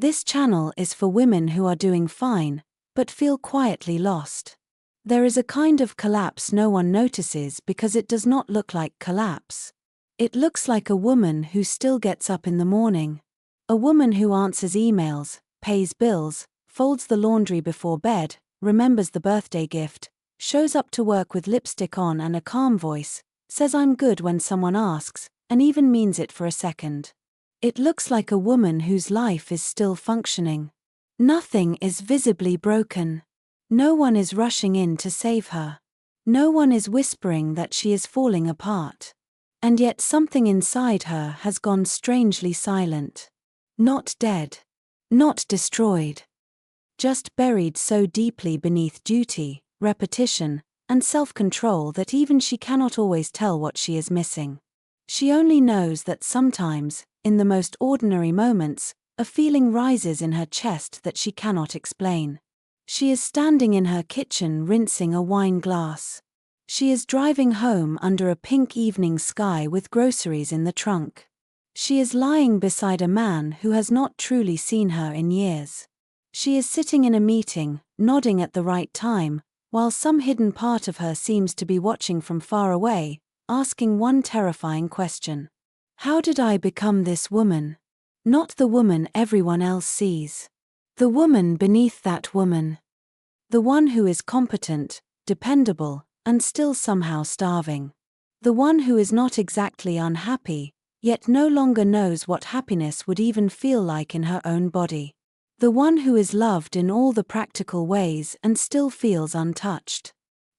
This channel is for women who are doing fine, but feel quietly lost. There is a kind of collapse no one notices because it does not look like collapse. It looks like a woman who still gets up in the morning. A woman who answers emails, pays bills, folds the laundry before bed, remembers the birthday gift, shows up to work with lipstick on and a calm voice, says I'm good when someone asks, and even means it for a second. It looks like a woman whose life is still functioning. Nothing is visibly broken. No one is rushing in to save her. No one is whispering that she is falling apart. And yet something inside her has gone strangely silent. Not dead. Not destroyed. Just buried so deeply beneath duty, repetition, and self-control that even she cannot always tell what she is missing. She only knows that sometimes, in the most ordinary moments, a feeling rises in her chest that she cannot explain. She is standing in her kitchen rinsing a wine glass. She is driving home under a pink evening sky with groceries in the trunk. She is lying beside a man who has not truly seen her in years. She is sitting in a meeting, nodding at the right time, while some hidden part of her seems to be watching from far away, asking one terrifying question. How did I become this woman? Not the woman everyone else sees. The woman beneath that woman. The one who is competent, dependable, and still somehow starving. The one who is not exactly unhappy, yet no longer knows what happiness would even feel like in her own body. The one who is loved in all the practical ways and still feels untouched.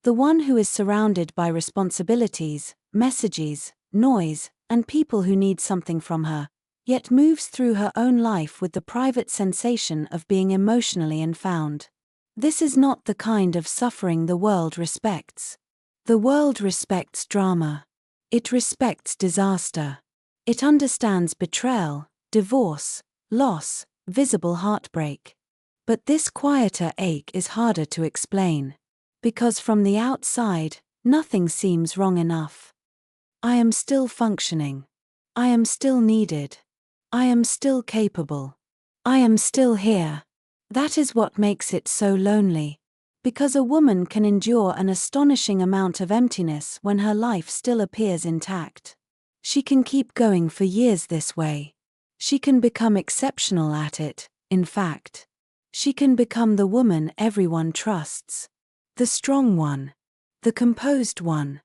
The one who is surrounded by responsibilities, messages, noise, and people who need something from her, yet moves through her own life with the private sensation of being emotionally unfound. This is not the kind of suffering the world respects. The world respects drama. It respects disaster. It understands betrayal, divorce, loss, visible heartbreak. But this quieter ache is harder to explain. Because from the outside, nothing seems wrong enough. I am still functioning. I am still needed. I am still capable. I am still here. That is what makes it so lonely. Because a woman can endure an astonishing amount of emptiness when her life still appears intact. She can keep going for years this way. She can become exceptional at it, in fact. She can become the woman everyone trusts. The strong one. The composed one.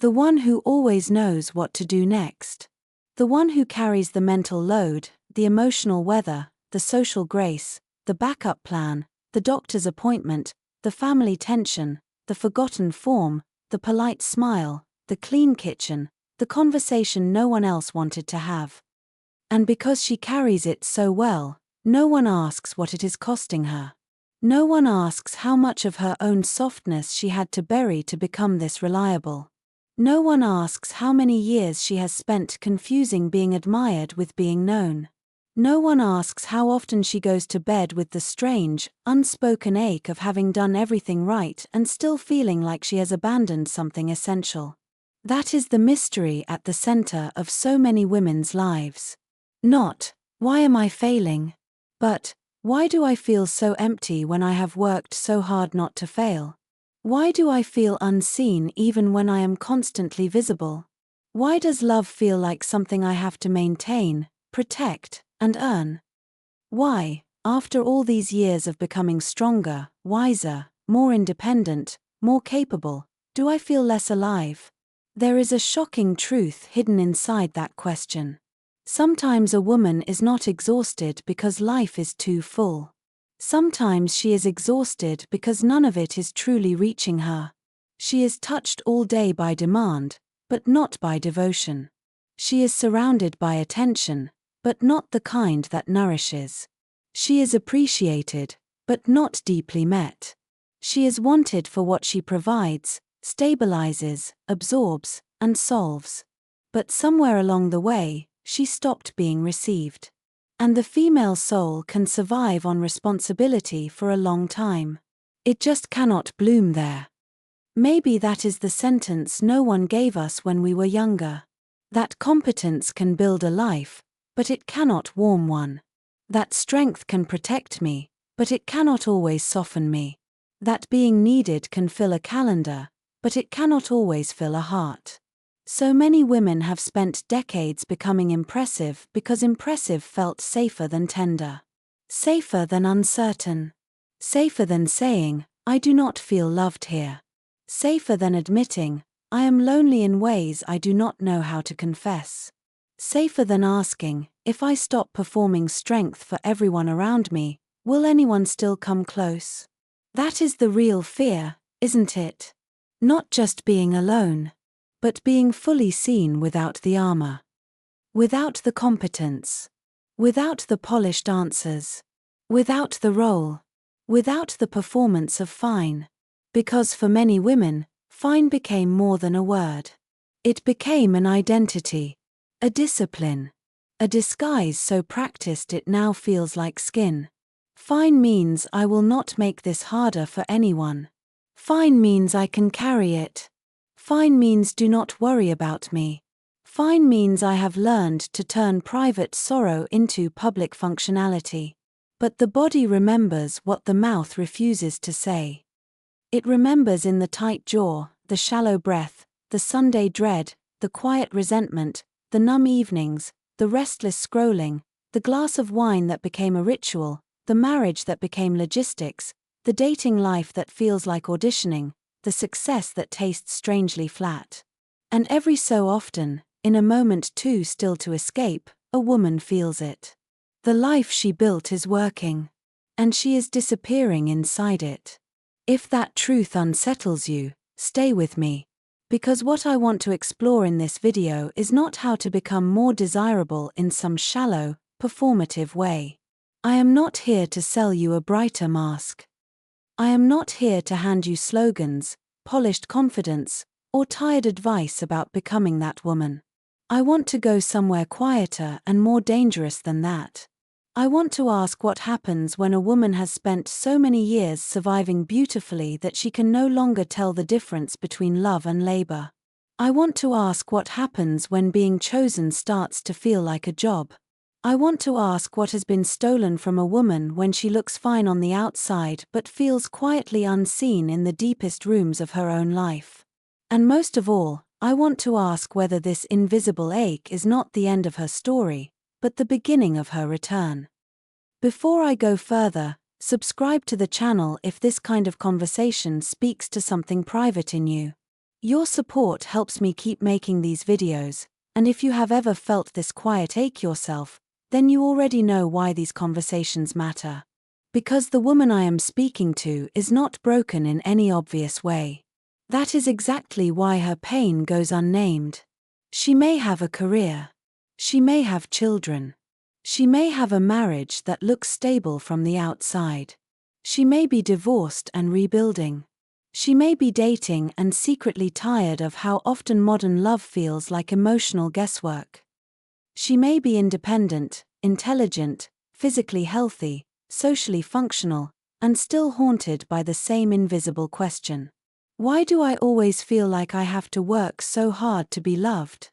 The one who always knows what to do next. The one who carries the mental load, the emotional weather, the social grace, the backup plan, the doctor's appointment, the family tension, the forgotten form, the polite smile, the clean kitchen, the conversation no one else wanted to have. And because she carries it so well, no one asks what it is costing her. No one asks how much of her own softness she had to bury to become this reliable. No one asks how many years she has spent confusing being admired with being known. No one asks how often she goes to bed with the strange, unspoken ache of having done everything right and still feeling like she has abandoned something essential. That is the mystery at the center of so many women's lives. Not, why am I failing? But, why do I feel so empty when I have worked so hard not to fail? Why do I feel unseen even when I am constantly visible? Why does love feel like something I have to maintain, protect, and earn? Why, after all these years of becoming stronger, wiser, more independent, more capable, do I feel less alive? There is a shocking truth hidden inside that question. Sometimes a woman is not exhausted because life is too full. Sometimes she is exhausted because none of it is truly reaching her. She is touched all day by demand, but not by devotion. She is surrounded by attention, but not the kind that nourishes. She is appreciated, but not deeply met. She is wanted for what she provides, stabilizes, absorbs, and solves. But somewhere along the way, she stopped being received. And the female soul can survive on responsibility for a long time. It just cannot bloom there. Maybe that is the sentence no one gave us when we were younger. That competence can build a life, but it cannot warm one. That strength can protect me, but it cannot always soften me. That being needed can fill a calendar, but it cannot always fill a heart. So many women have spent decades becoming impressive because impressive felt safer than tender. Safer than uncertain. Safer than saying, I do not feel loved here. Safer than admitting, I am lonely in ways I do not know how to confess. Safer than asking, if I stop performing strength for everyone around me, will anyone still come close? That is the real fear, isn't it? Not just being alone, but being fully seen without the armor. Without the competence. Without the polished answers. Without the role. Without the performance of fine. Because for many women, fine became more than a word. It became an identity. A discipline. A disguise so practiced it now feels like skin. Fine means I will not make this harder for anyone. Fine means I can carry it. Fine means do not worry about me. Fine means I have learned to turn private sorrow into public functionality. But the body remembers what the mouth refuses to say. It remembers in the tight jaw, the shallow breath, the Sunday dread, the quiet resentment, the numb evenings, the restless scrolling, the glass of wine that became a ritual, the marriage that became logistics, the dating life that feels like auditioning, the success that tastes strangely flat. And every so often, in a moment too still to escape, a woman feels it. The life she built is working. And she is disappearing inside it. If that truth unsettles you, stay with me. Because what I want to explore in this video is not how to become more desirable in some shallow, performative way. I am not here to sell you a brighter mask. I am not here to hand you slogans, polished confidence, or tired advice about becoming that woman. I want to go somewhere quieter and more dangerous than that. I want to ask what happens when a woman has spent so many years surviving beautifully that she can no longer tell the difference between love and labor. I want to ask what happens when being chosen starts to feel like a job. I want to ask what has been stolen from a woman when she looks fine on the outside but feels quietly unseen in the deepest rooms of her own life. And most of all, I want to ask whether this invisible ache is not the end of her story, but the beginning of her return. Before I go further, subscribe to the channel if this kind of conversation speaks to something private in you. Your support helps me keep making these videos, and if you have ever felt this quiet ache yourself, then you already know why these conversations matter. Because the woman I am speaking to is not broken in any obvious way. That is exactly why her pain goes unnamed. She may have a career. She may have children. She may have a marriage that looks stable from the outside. She may be divorced and rebuilding. She may be dating and secretly tired of how often modern love feels like emotional guesswork. She may be independent, intelligent, physically healthy, socially functional, and still haunted by the same invisible question. Why do I always feel like I have to work so hard to be loved?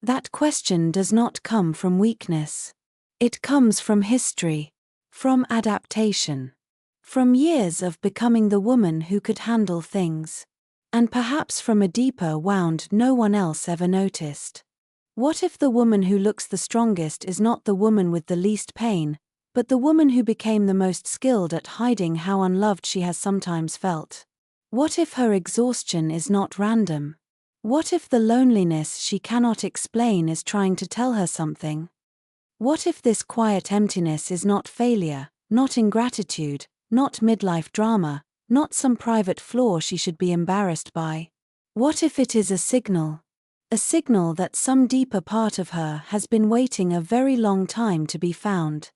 That question does not come from weakness. It comes from history, from adaptation, from years of becoming the woman who could handle things, and perhaps from a deeper wound no one else ever noticed. What if the woman who looks the strongest is not the woman with the least pain, but the woman who became the most skilled at hiding how unloved she has sometimes felt? What if her exhaustion is not random? What if the loneliness she cannot explain is trying to tell her something? What if this quiet emptiness is not failure, not ingratitude, not midlife drama, not some private flaw she should be embarrassed by? What if it is a signal? A signal that some deeper part of her has been waiting a very long time to be found.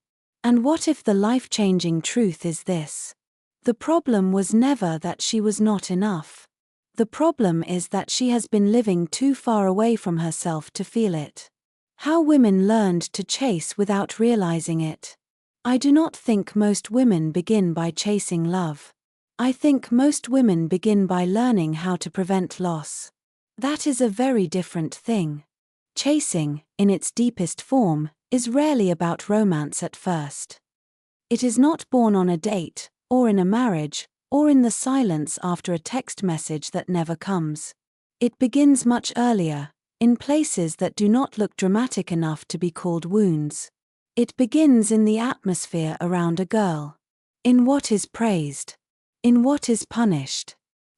And what if the life-changing truth is this? The problem was never that she was not enough. The problem is that she has been living too far away from herself to feel it. How women learned to chase without realizing it. I do not think most women begin by chasing love. I think most women begin by learning how to prevent loss. That is a very different thing. Chasing, in its deepest form, is rarely about romance at first. It is not born on a date, or in a marriage, or in the silence after a text message that never comes. It begins much earlier, in places that do not look dramatic enough to be called wounds. It begins in the atmosphere around a girl. In what is praised. In what is punished.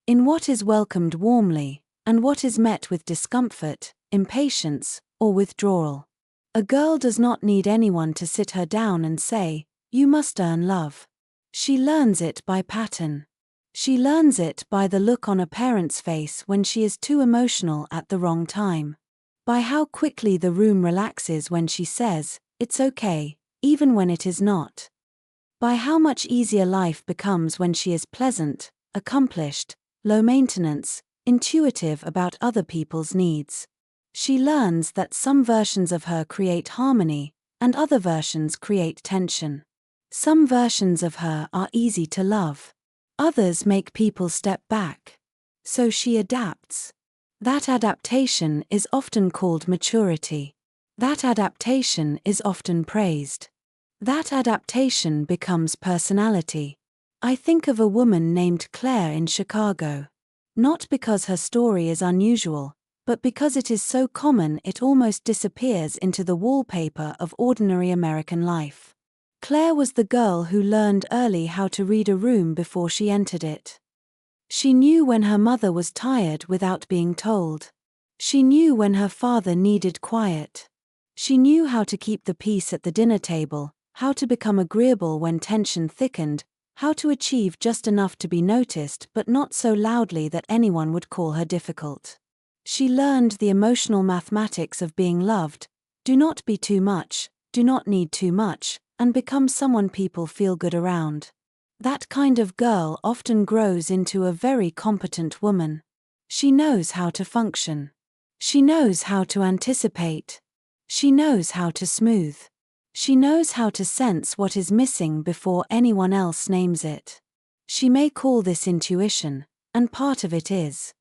In what is welcomed warmly, and what is met with discomfort, impatience, or withdrawal. A girl does not need anyone to sit her down and say, "You must earn love." She learns it by pattern. She learns it by the look on a parent's face when she is too emotional at the wrong time. By how quickly the room relaxes when she says, "It's okay," even when it is not. By how much easier life becomes when she is pleasant, accomplished, low maintenance, intuitive about other people's needs. She learns that some versions of her create harmony, and other versions create tension. Some versions of her are easy to love. Others make people step back. So she adapts. That adaptation is often called maturity. That adaptation is often praised. That adaptation becomes personality. I think of a woman named Claire in Chicago. Not because her story is unusual, but because it is so common it almost disappears into the wallpaper of ordinary American life. Claire was the girl who learned early how to read a room before she entered it. She knew when her mother was tired without being told. She knew when her father needed quiet. She knew how to keep the peace at the dinner table, how to become agreeable when tension thickened, how to achieve just enough to be noticed but not so loudly that anyone would call her difficult. She learned the emotional mathematics of being loved: do not be too much, do not need too much, and become someone people feel good around. That kind of girl often grows into a very competent woman. She knows how to function. She knows how to anticipate. She knows how to smooth. She knows how to sense what is missing before anyone else names it. She may call this intuition, and part of it is.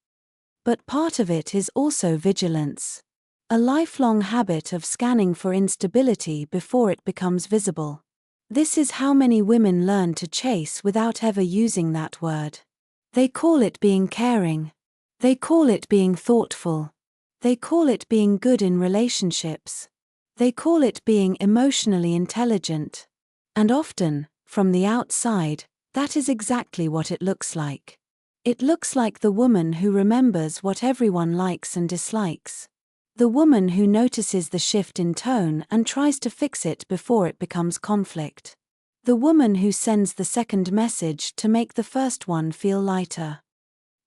But part of it is also vigilance. A lifelong habit of scanning for instability before it becomes visible. This is how many women learn to chase without ever using that word. They call it being caring. They call it being thoughtful. They call it being good in relationships. They call it being emotionally intelligent. And often, from the outside, that is exactly what it looks like. It looks like the woman who remembers what everyone likes and dislikes. The woman who notices the shift in tone and tries to fix it before it becomes conflict. The woman who sends the second message to make the first one feel lighter.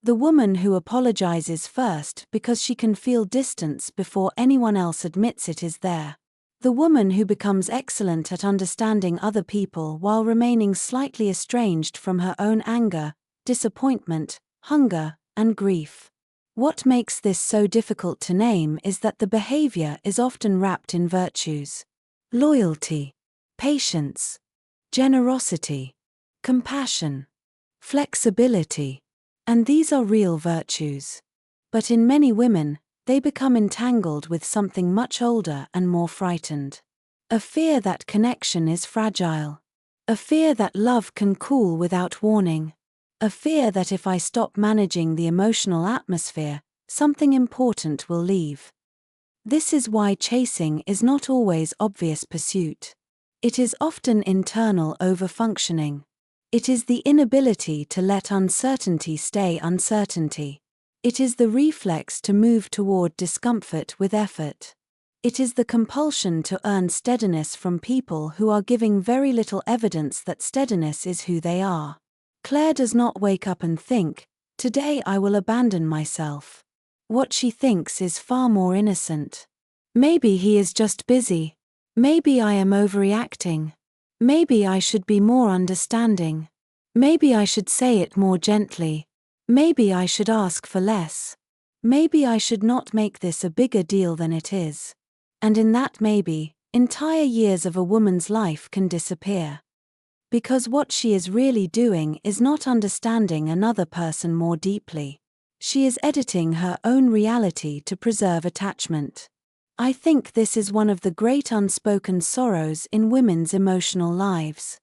The woman who apologizes first because she can feel distance before anyone else admits it is there. The woman who becomes excellent at understanding other people while remaining slightly estranged from her own anger, disappointment, hunger, and grief. What makes this so difficult to name is that the behavior is often wrapped in virtues: loyalty, patience, generosity, compassion, flexibility. And these are real virtues. But in many women, they become entangled with something much older and more frightened. A fear that connection is fragile. A fear that love can cool without warning. A fear that if I stop managing the emotional atmosphere, something important will leave. This is why chasing is not always obvious pursuit. It is often internal overfunctioning. It is the inability to let uncertainty stay uncertainty. It is the reflex to move toward discomfort with effort. It is the compulsion to earn steadiness from people who are giving very little evidence that steadiness is who they are. Claire does not wake up and think, "Today I will abandon myself." What she thinks is far more innocent. Maybe he is just busy. Maybe I am overreacting. Maybe I should be more understanding. Maybe I should say it more gently. Maybe I should ask for less. Maybe I should not make this a bigger deal than it is. And in that maybe, entire years of a woman's life can disappear. Because what she is really doing is not understanding another person more deeply. She is editing her own reality to preserve attachment. I think this is one of the great unspoken sorrows in women's emotional lives.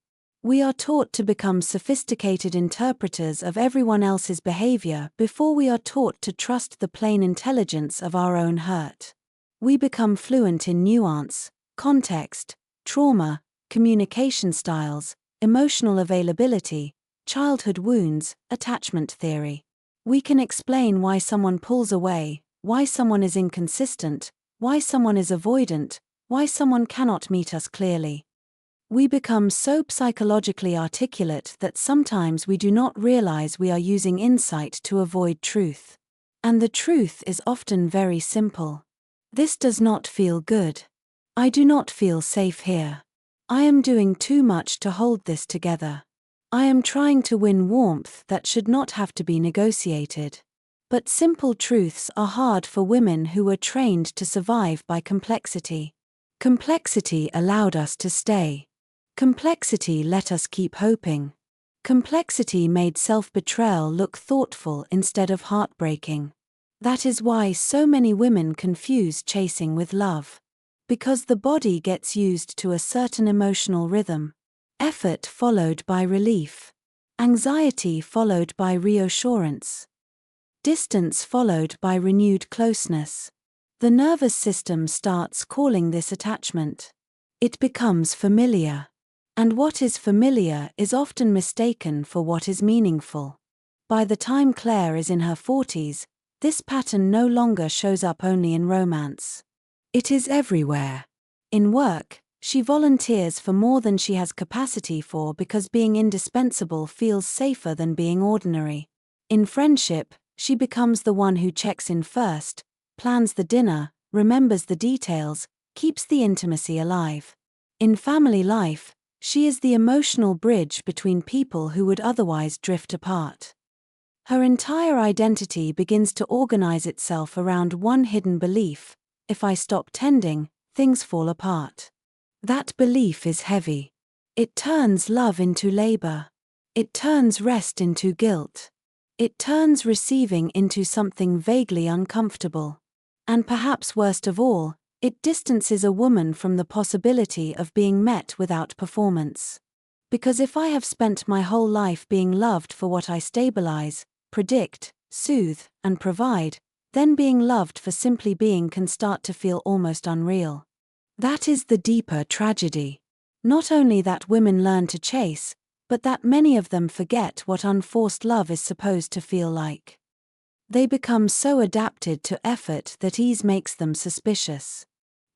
We are taught to become sophisticated interpreters of everyone else's behavior before we are taught to trust the plain intelligence of our own hurt. We become fluent in nuance, context, trauma, communication styles, emotional availability, childhood wounds, attachment theory. We can explain why someone pulls away, why someone is inconsistent, why someone is avoidant, why someone cannot meet us clearly. We become so psychologically articulate that sometimes we do not realize we are using insight to avoid truth. And the truth is often very simple. This does not feel good. I do not feel safe here. I am doing too much to hold this together. I am trying to win warmth that should not have to be negotiated. But simple truths are hard for women who were trained to survive by complexity. Complexity allowed us to stay. Complexity let us keep hoping. Complexity made self-betrayal look thoughtful instead of heartbreaking. That is why so many women confuse chasing with love. Because the body gets used to a certain emotional rhythm. Effort followed by relief. Anxiety followed by reassurance. Distance followed by renewed closeness. The nervous system starts calling this attachment. It becomes familiar. And what is familiar is often mistaken for what is meaningful. By the time Claire is in her 40s, this pattern no longer shows up only in romance. It is everywhere. In work, she volunteers for more than she has capacity for because being indispensable feels safer than being ordinary. In friendship, she becomes the one who checks in first, plans the dinner, remembers the details, keeps the intimacy alive. In family life, she is the emotional bridge between people who would otherwise drift apart. Her entire identity begins to organize itself around one hidden belief: if I stop tending, things fall apart. That belief is heavy. It turns love into labor. It turns rest into guilt. It turns receiving into something vaguely uncomfortable. And perhaps worst of all, it distances a woman from the possibility of being met without performance. Because if I have spent my whole life being loved for what I stabilize, predict, soothe, and provide, then being loved for simply being can start to feel almost unreal. That is the deeper tragedy. Not only that women learn to chase, but that many of them forget what unforced love is supposed to feel like. They become so adapted to effort that ease makes them suspicious.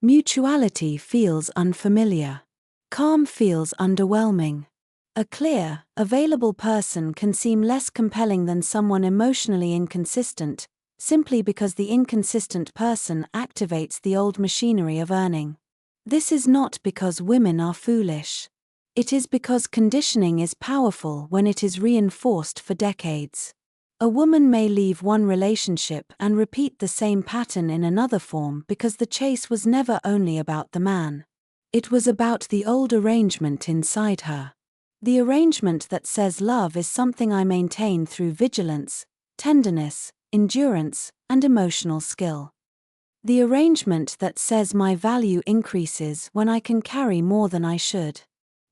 Mutuality feels unfamiliar. Calm feels underwhelming. A clear, available person can seem less compelling than someone emotionally inconsistent, simply because the inconsistent person activates the old machinery of earning. This is not because women are foolish. It is because conditioning is powerful when it is reinforced for decades. A woman may leave one relationship and repeat the same pattern in another form because the chase was never only about the man. It was about the old arrangement inside her. The arrangement that says love is something I maintain through vigilance, tenderness, endurance, and emotional skill. The arrangement that says my value increases when I can carry more than I should.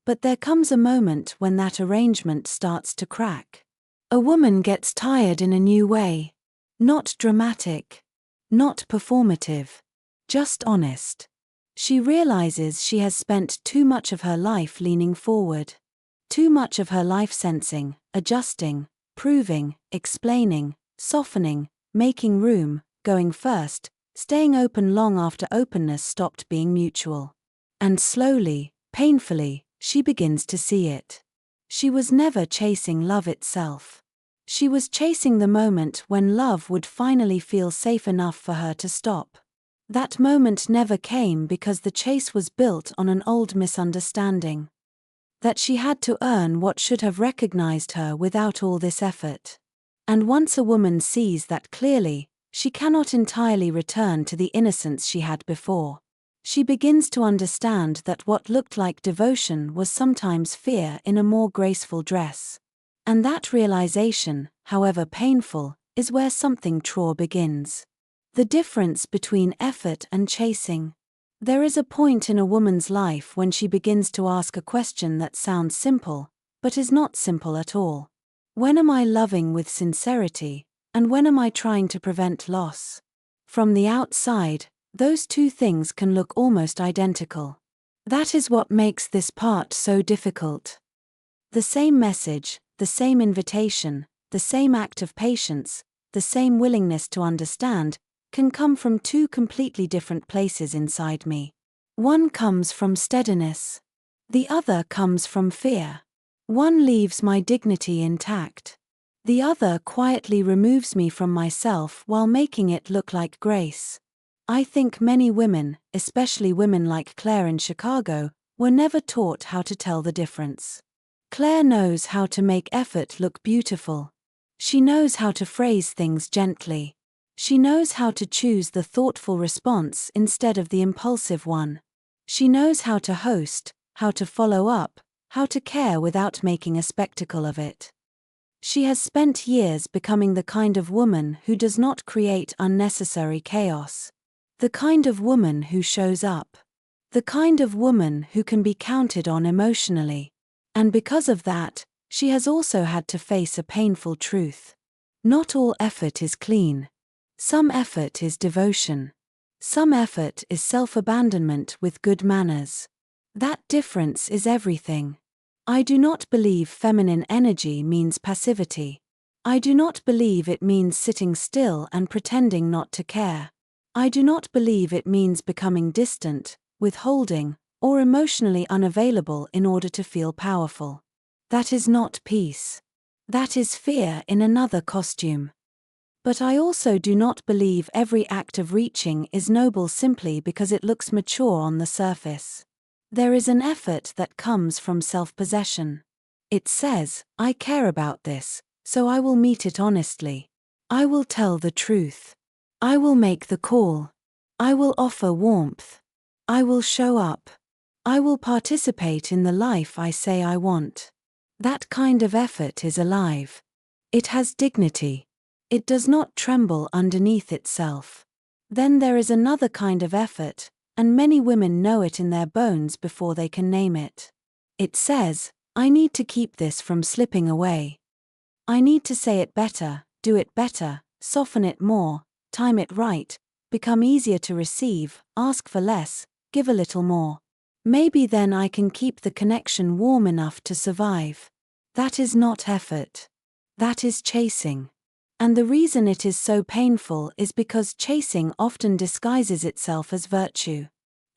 But there comes a moment when that arrangement starts to crack. A woman gets tired in a new way. Not dramatic. Not performative. Just honest. She realizes she has spent too much of her life leaning forward. Too much of her life sensing, adjusting, proving, explaining, softening, making room, going first, staying open long after openness stopped being mutual. And slowly, painfully, she begins to see it. She was never chasing love itself. She was chasing the moment when love would finally feel safe enough for her to stop. That moment never came because the chase was built on an old misunderstanding. That she had to earn what should have recognized her without all this effort. And once a woman sees that clearly, she cannot entirely return to the innocence she had before. She begins to understand that what looked like devotion was sometimes fear in a more graceful dress. And that realization, however painful, is where something true begins. The difference between effort and chasing. There is a point in a woman's life when she begins to ask a question that sounds simple, but is not simple at all. When am I loving with sincerity, and when am I trying to prevent loss? From the outside, those two things can look almost identical. That is what makes this part so difficult. The same message, the same invitation, the same act of patience, the same willingness to understand, can come from two completely different places inside me. One comes from steadiness. The other comes from fear. One leaves my dignity intact. The other quietly removes me from myself while making it look like grace. I think many women, especially women like Claire in Chicago, were never taught how to tell the difference. Claire knows how to make effort look beautiful. She knows how to phrase things gently. She knows how to choose the thoughtful response instead of the impulsive one. She knows how to host, how to follow up, how to care without making a spectacle of it. She has spent years becoming the kind of woman who does not create unnecessary chaos. The kind of woman who shows up. The kind of woman who can be counted on emotionally. And because of that, she has also had to face a painful truth. Not all effort is clean. Some effort is devotion. Some effort is self-abandonment with good manners. That difference is everything. I do not believe feminine energy means passivity. I do not believe it means sitting still and pretending not to care. I do not believe it means becoming distant, withholding, or emotionally unavailable in order to feel powerful. That is not peace. That is fear in another costume. But I also do not believe every act of reaching is noble simply because it looks mature on the surface. There is an effort that comes from self-possession. It says, I care about this, so I will meet it honestly. I will tell the truth. I will make the call. I will offer warmth. I will show up. I will participate in the life I say I want. That kind of effort is alive. It has dignity. It does not tremble underneath itself. Then there is another kind of effort, and many women know it in their bones before they can name it. It says, I need to keep this from slipping away. I need to say it better, do it better, soften it more, time it right, become easier to receive, ask for less, give a little more. Maybe then I can keep the connection warm enough to survive. That is not effort. That is chasing. And the reason it is so painful is because chasing often disguises itself as virtue.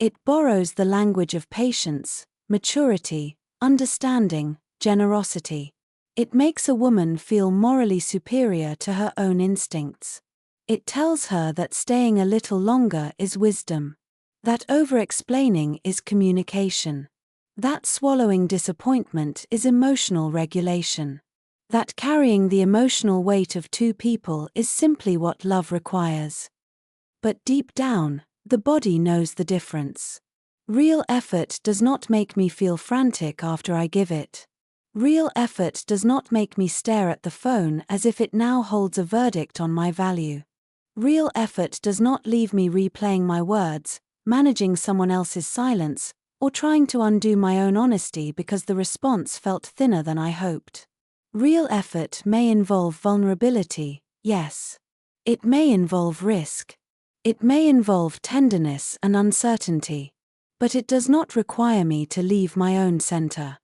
It borrows the language of patience, maturity, understanding, generosity. It makes a woman feel morally superior to her own instincts. It tells her that staying a little longer is wisdom. That over-explaining is communication. That swallowing disappointment is emotional regulation. That carrying the emotional weight of two people is simply what love requires. But deep down, the body knows the difference. Real effort does not make me feel frantic after I give it. Real effort does not make me stare at the phone as if it now holds a verdict on my value. Real effort does not leave me replaying my words, managing someone else's silence, or trying to undo my own honesty because the response felt thinner than I hoped. Real effort may involve vulnerability, yes. It may involve risk. It may involve tenderness and uncertainty. But it does not require me to leave my own center.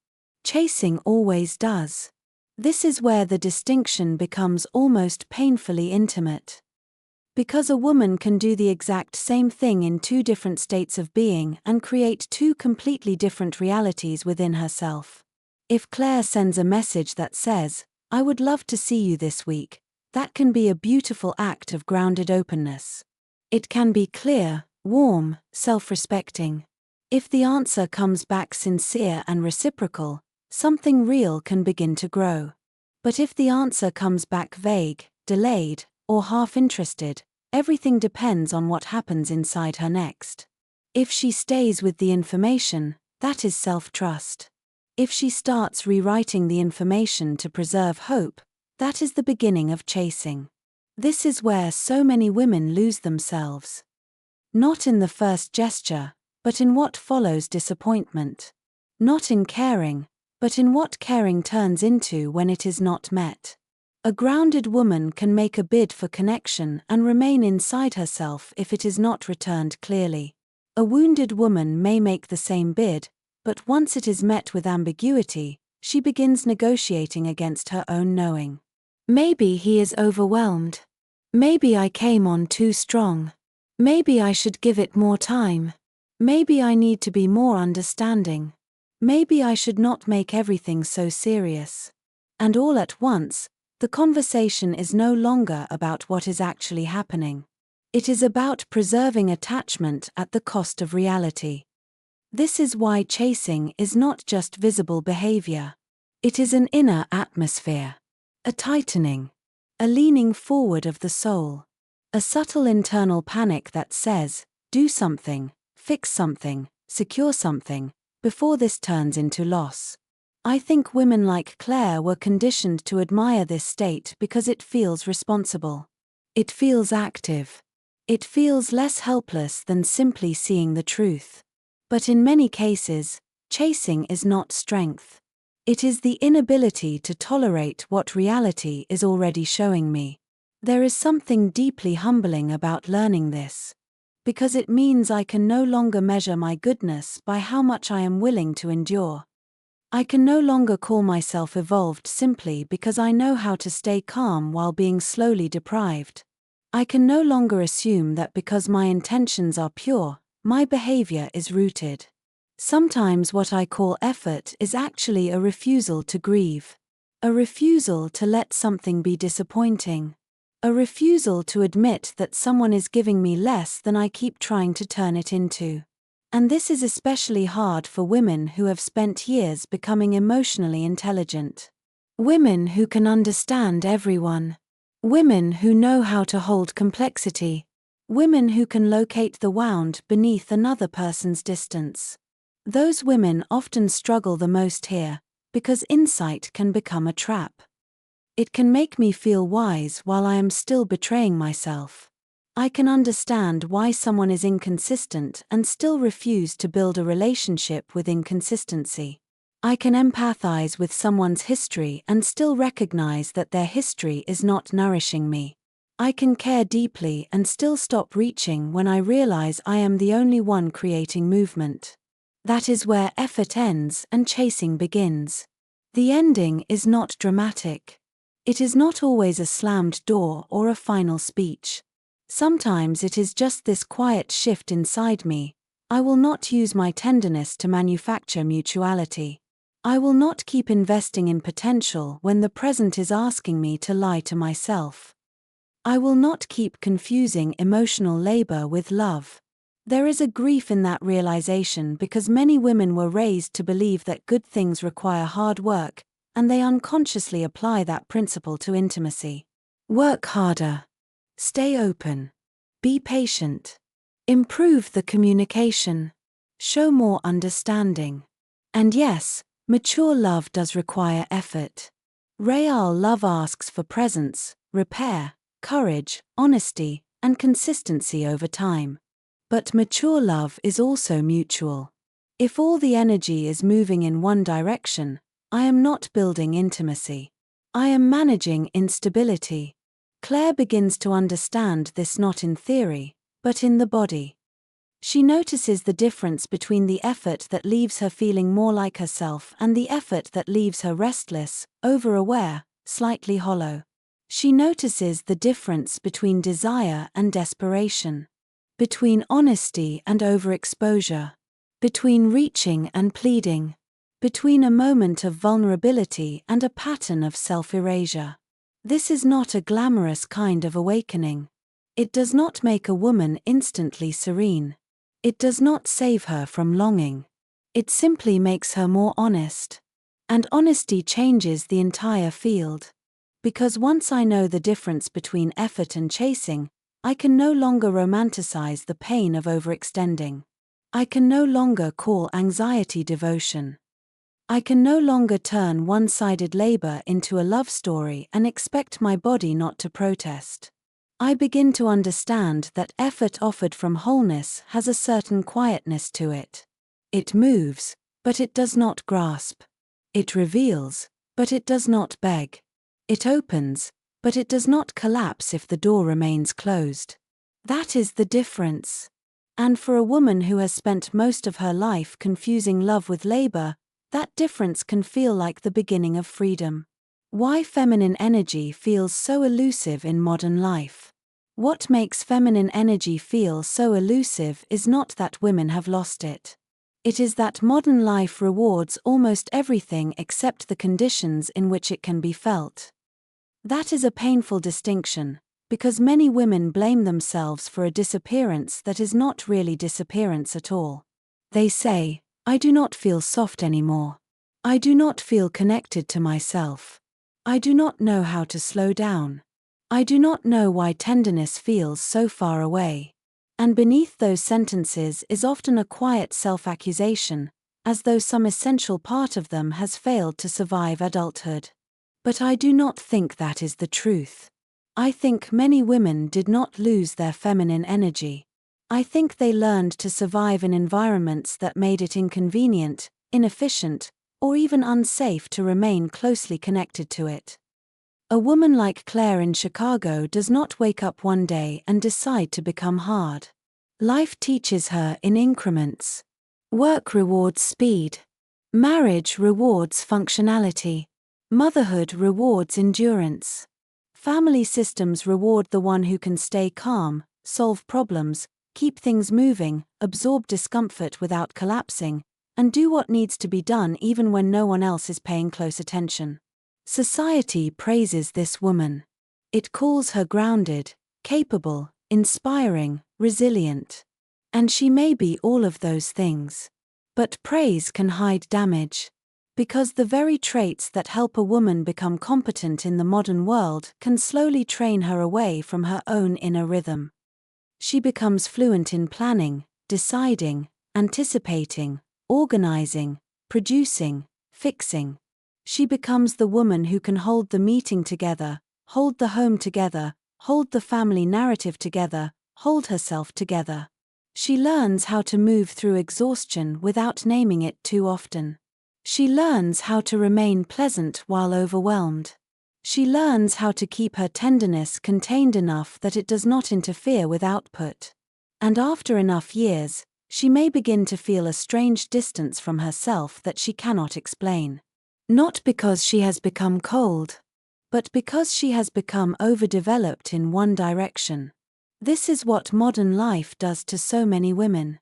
Chasing always does. This is where the distinction becomes almost painfully intimate. Because a woman can do the exact same thing in two different states of being and create two completely different realities within herself. If Claire sends a message that says, I would love to see you this week, that can be a beautiful act of grounded openness. It can be clear, warm, self-respecting. If the answer comes back sincere and reciprocal, something real can begin to grow. But if the answer comes back vague, delayed, or half-interested, everything depends on what happens inside her next. If she stays with the information, that is self-trust. If she starts rewriting the information to preserve hope, that is the beginning of chasing. This is where so many women lose themselves. Not in the first gesture, but in what follows disappointment. Not in caring, but in what caring turns into when it is not met. A grounded woman can make a bid for connection and remain inside herself if it is not returned clearly. A wounded woman may make the same bid, but once it is met with ambiguity, she begins negotiating against her own knowing. Maybe he is overwhelmed. Maybe I came on too strong. Maybe I should give it more time. Maybe I need to be more understanding. Maybe I should not make everything so serious. And all at once, the conversation is no longer about what is actually happening. It is about preserving attachment at the cost of reality. This is why chasing is not just visible behavior. It is an inner atmosphere. A tightening. A leaning forward of the soul. A subtle internal panic that says, do something, fix something, secure something, before this turns into loss. I think women like Claire were conditioned to admire this state because it feels responsible. It feels active. It feels less helpless than simply seeing the truth. But in many cases, chasing is not strength. It is the inability to tolerate what reality is already showing me. There is something deeply humbling about learning this. Because it means I can no longer measure my goodness by how much I am willing to endure. I can no longer call myself evolved simply because I know how to stay calm while being slowly deprived. I can no longer assume that because my intentions are pure, my behavior is rooted. Sometimes what I call effort is actually a refusal to grieve. A refusal to let something be disappointing. A refusal to admit that someone is giving me less than I keep trying to turn it into. And this is especially hard for women who have spent years becoming emotionally intelligent. Women who can understand everyone. Women who know how to hold complexity. Women who can locate the wound beneath another person's distance. Those women often struggle the most here, because insight can become a trap. It can make me feel wise while I am still betraying myself. I can understand why someone is inconsistent and still refuse to build a relationship with inconsistency. I can empathize with someone's history and still recognize that their history is not nourishing me. I can care deeply and still stop reaching when I realize I am the only one creating movement. That is where effort ends and chasing begins. The ending is not dramatic. It is not always a slammed door or a final speech. Sometimes it is just this quiet shift inside me. I will not use my tenderness to manufacture mutuality. I will not keep investing in potential when the present is asking me to lie to myself. I will not keep confusing emotional labor with love. There is a grief in that realization because many women were raised to believe that good things require hard work, and they unconsciously apply that principle to intimacy. Work harder. Stay open. Be patient. Improve the communication. Show more understanding. And yes, mature love does require effort. Real love asks for presence, repair, courage, honesty, and consistency over time. But mature love is also mutual. If all the energy is moving in one direction, I am not building intimacy. I am managing instability. Claire begins to understand this not in theory, but in the body. She notices the difference between the effort that leaves her feeling more like herself and the effort that leaves her restless, over-aware, slightly hollow. She notices the difference between desire and desperation. Between honesty and overexposure. Between reaching and pleading. Between a moment of vulnerability and a pattern of self-erasure. This is not a glamorous kind of awakening. It does not make a woman instantly serene. It does not save her from longing. It simply makes her more honest. And honesty changes the entire field. Because once I know the difference between effort and chasing, I can no longer romanticize the pain of overextending. I can no longer call anxiety devotion. I can no longer turn one-sided labor into a love story and expect my body not to protest. I begin to understand that effort offered from wholeness has a certain quietness to it. It moves, but it does not grasp. It reveals, but it does not beg. It opens, but it does not collapse if the door remains closed. That is the difference. And for a woman who has spent most of her life confusing love with labor, that difference can feel like the beginning of freedom. Why feminine energy feels so elusive in modern life. What makes feminine energy feel so elusive is not that women have lost it. It is that modern life rewards almost everything except the conditions in which it can be felt. That is a painful distinction, because many women blame themselves for a disappearance that is not really disappearance at all. They say, "I do not feel soft anymore. I do not feel connected to myself. I do not know how to slow down. I do not know why tenderness feels so far away." And beneath those sentences is often a quiet self-accusation, as though some essential part of them has failed to survive adulthood. But I do not think that is the truth. I think many women did not lose their feminine energy. I think they learned to survive in environments that made it inconvenient, inefficient, or even unsafe to remain closely connected to it. A woman like Claire in Chicago does not wake up one day and decide to become hard. Life teaches her in increments. Work rewards speed. Marriage rewards functionality. Motherhood rewards endurance. Family systems reward the one who can stay calm, solve problems, keep things moving, absorb discomfort without collapsing, and do what needs to be done even when no one else is paying close attention. Society praises this woman. It calls her grounded, capable, inspiring, resilient. And she may be all of those things. But praise can hide damage. Because the very traits that help a woman become competent in the modern world can slowly train her away from her own inner rhythm. She becomes fluent in planning, deciding, anticipating, organizing, producing, fixing. She becomes the woman who can hold the meeting together, hold the home together, hold the family narrative together, hold herself together. She learns how to move through exhaustion without naming it too often. She learns how to remain pleasant while overwhelmed. She learns how to keep her tenderness contained enough that it does not interfere with output. And after enough years, she may begin to feel a strange distance from herself that she cannot explain. Not because she has become cold, but because she has become overdeveloped in one direction. This is what modern life does to so many women.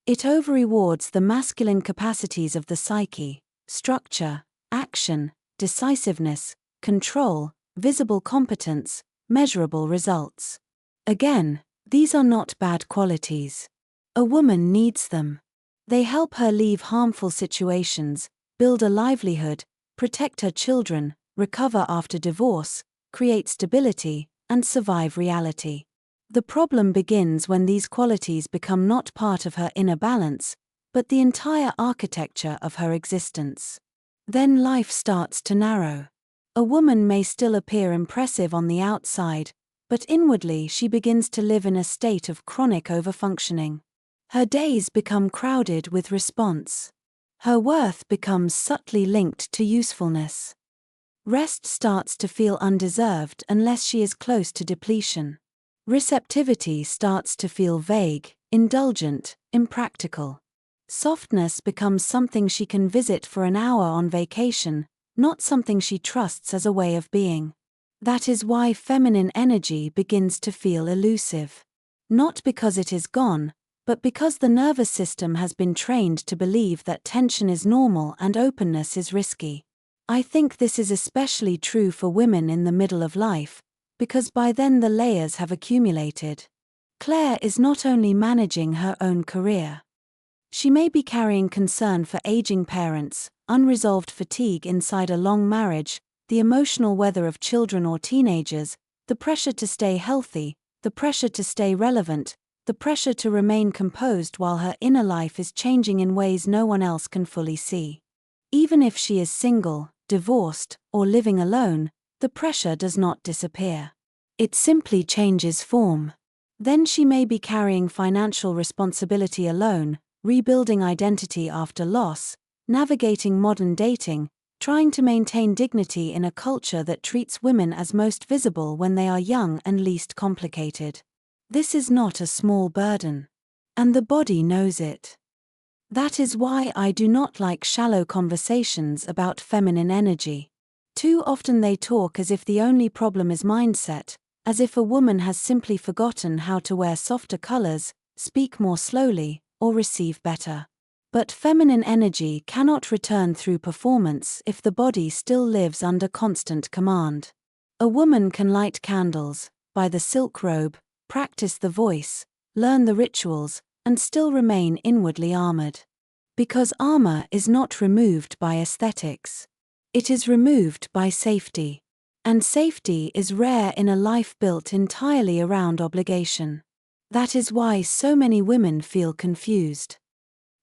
It overrewards the masculine capacities of the psyche: structure, action, decisiveness, control, visible competence, measurable results. Again, these are not bad qualities. A woman needs them. They help her leave harmful situations, build a livelihood, protect her children, recover after divorce, create stability, and survive reality. The problem begins when these qualities become not part of her inner balance, but the entire architecture of her existence. Then life starts to narrow. A woman may still appear impressive on the outside, but inwardly she begins to live in a state of chronic overfunctioning. Her days become crowded with response. Her worth becomes subtly linked to usefulness. Rest starts to feel undeserved unless she is close to depletion. Receptivity starts to feel vague, indulgent, impractical. Softness becomes something she can visit for an hour on vacation, not something she trusts as a way of being. That is why feminine energy begins to feel elusive. Not because it is gone, but because the nervous system has been trained to believe that tension is normal and openness is risky. I think this is especially true for women in the middle of life, because by then the layers have accumulated. Claire is not only managing her own career. She may be carrying concern for aging parents, unresolved fatigue inside a long marriage, the emotional weather of children or teenagers, the pressure to stay healthy, the pressure to stay relevant, the pressure to remain composed while her inner life is changing in ways no one else can fully see. Even if she is single, divorced, or living alone, the pressure does not disappear. It simply changes form. Then she may be carrying financial responsibility alone, rebuilding identity after loss, navigating modern dating, trying to maintain dignity in a culture that treats women as most visible when they are young and least complicated. This is not a small burden. And the body knows it. That is why I do not like shallow conversations about feminine energy. Too often they talk as if the only problem is mindset, as if a woman has simply forgotten how to wear softer colors, speak more slowly, or receive better. But feminine energy cannot return through performance if the body still lives under constant command. A woman can light candles, buy the silk robe, practice the voice, learn the rituals, and still remain inwardly armored. Because armor is not removed by aesthetics. It is removed by safety. And safety is rare in a life built entirely around obligation. That is why so many women feel confused.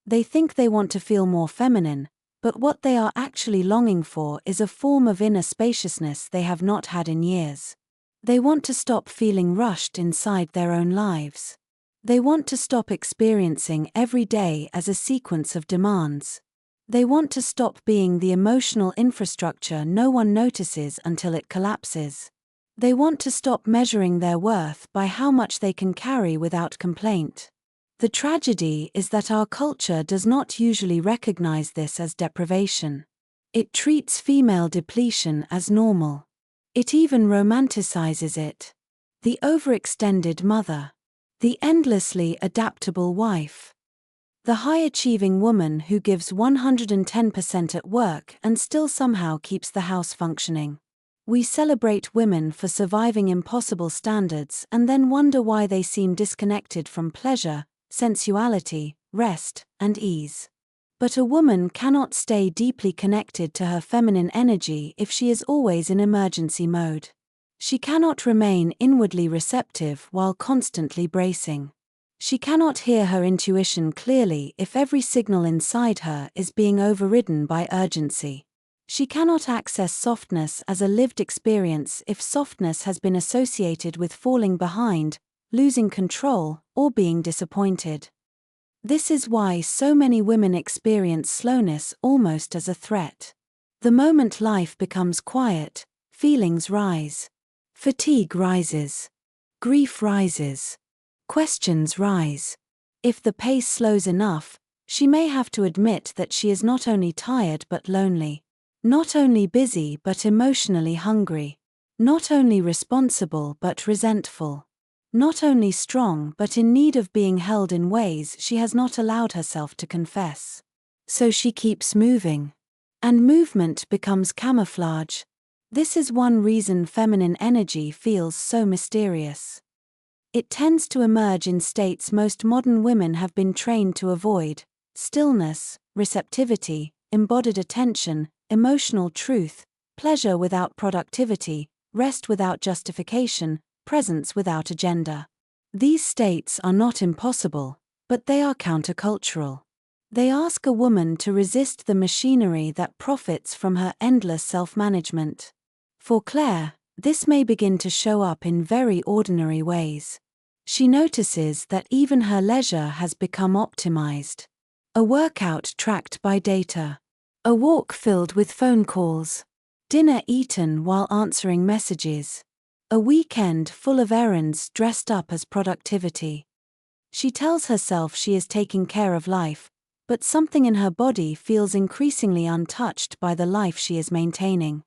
They think they want to feel more feminine, but what they are actually longing for is a form of inner spaciousness they have not had in years. They want to stop feeling rushed inside their own lives. They want to stop experiencing every day as a sequence of demands. They want to stop being the emotional infrastructure no one notices until it collapses. They want to stop measuring their worth by how much they can carry without complaint. The tragedy is that our culture does not usually recognize this as deprivation. It treats female depletion as normal. It even romanticizes it. The overextended mother. The endlessly adaptable wife. The high-achieving woman who gives 110% at work and still somehow keeps the house functioning. We celebrate women for surviving impossible standards and then wonder why they seem disconnected from pleasure, sensuality, rest, and ease. But a woman cannot stay deeply connected to her feminine energy if she is always in emergency mode. She cannot remain inwardly receptive while constantly bracing. She cannot hear her intuition clearly if every signal inside her is being overridden by urgency. She cannot access softness as a lived experience if softness has been associated with falling behind, losing control, or being disappointed. This is why so many women experience slowness almost as a threat. The moment life becomes quiet, feelings rise. Fatigue rises. Grief rises. Questions rise. If the pace slows enough, she may have to admit that she is not only tired but lonely. Not only busy but emotionally hungry. Not only responsible but resentful. Not only strong but in need of being held in ways she has not allowed herself to confess. So she keeps moving. And movement becomes camouflage. This is one reason feminine energy feels so mysterious. It tends to emerge in states most modern women have been trained to avoid: stillness, receptivity, embodied attention, emotional truth, pleasure without productivity, rest without justification, presence without agenda. These states are not impossible, but they are countercultural. They ask a woman to resist the machinery that profits from her endless self-management. For Claire, this may begin to show up in very ordinary ways. She notices that even her leisure has become optimized. A workout tracked by data. A walk filled with phone calls. Dinner eaten while answering messages. A weekend full of errands dressed up as productivity. She tells herself she is taking care of life, but something in her body feels increasingly untouched by the life she is maintaining.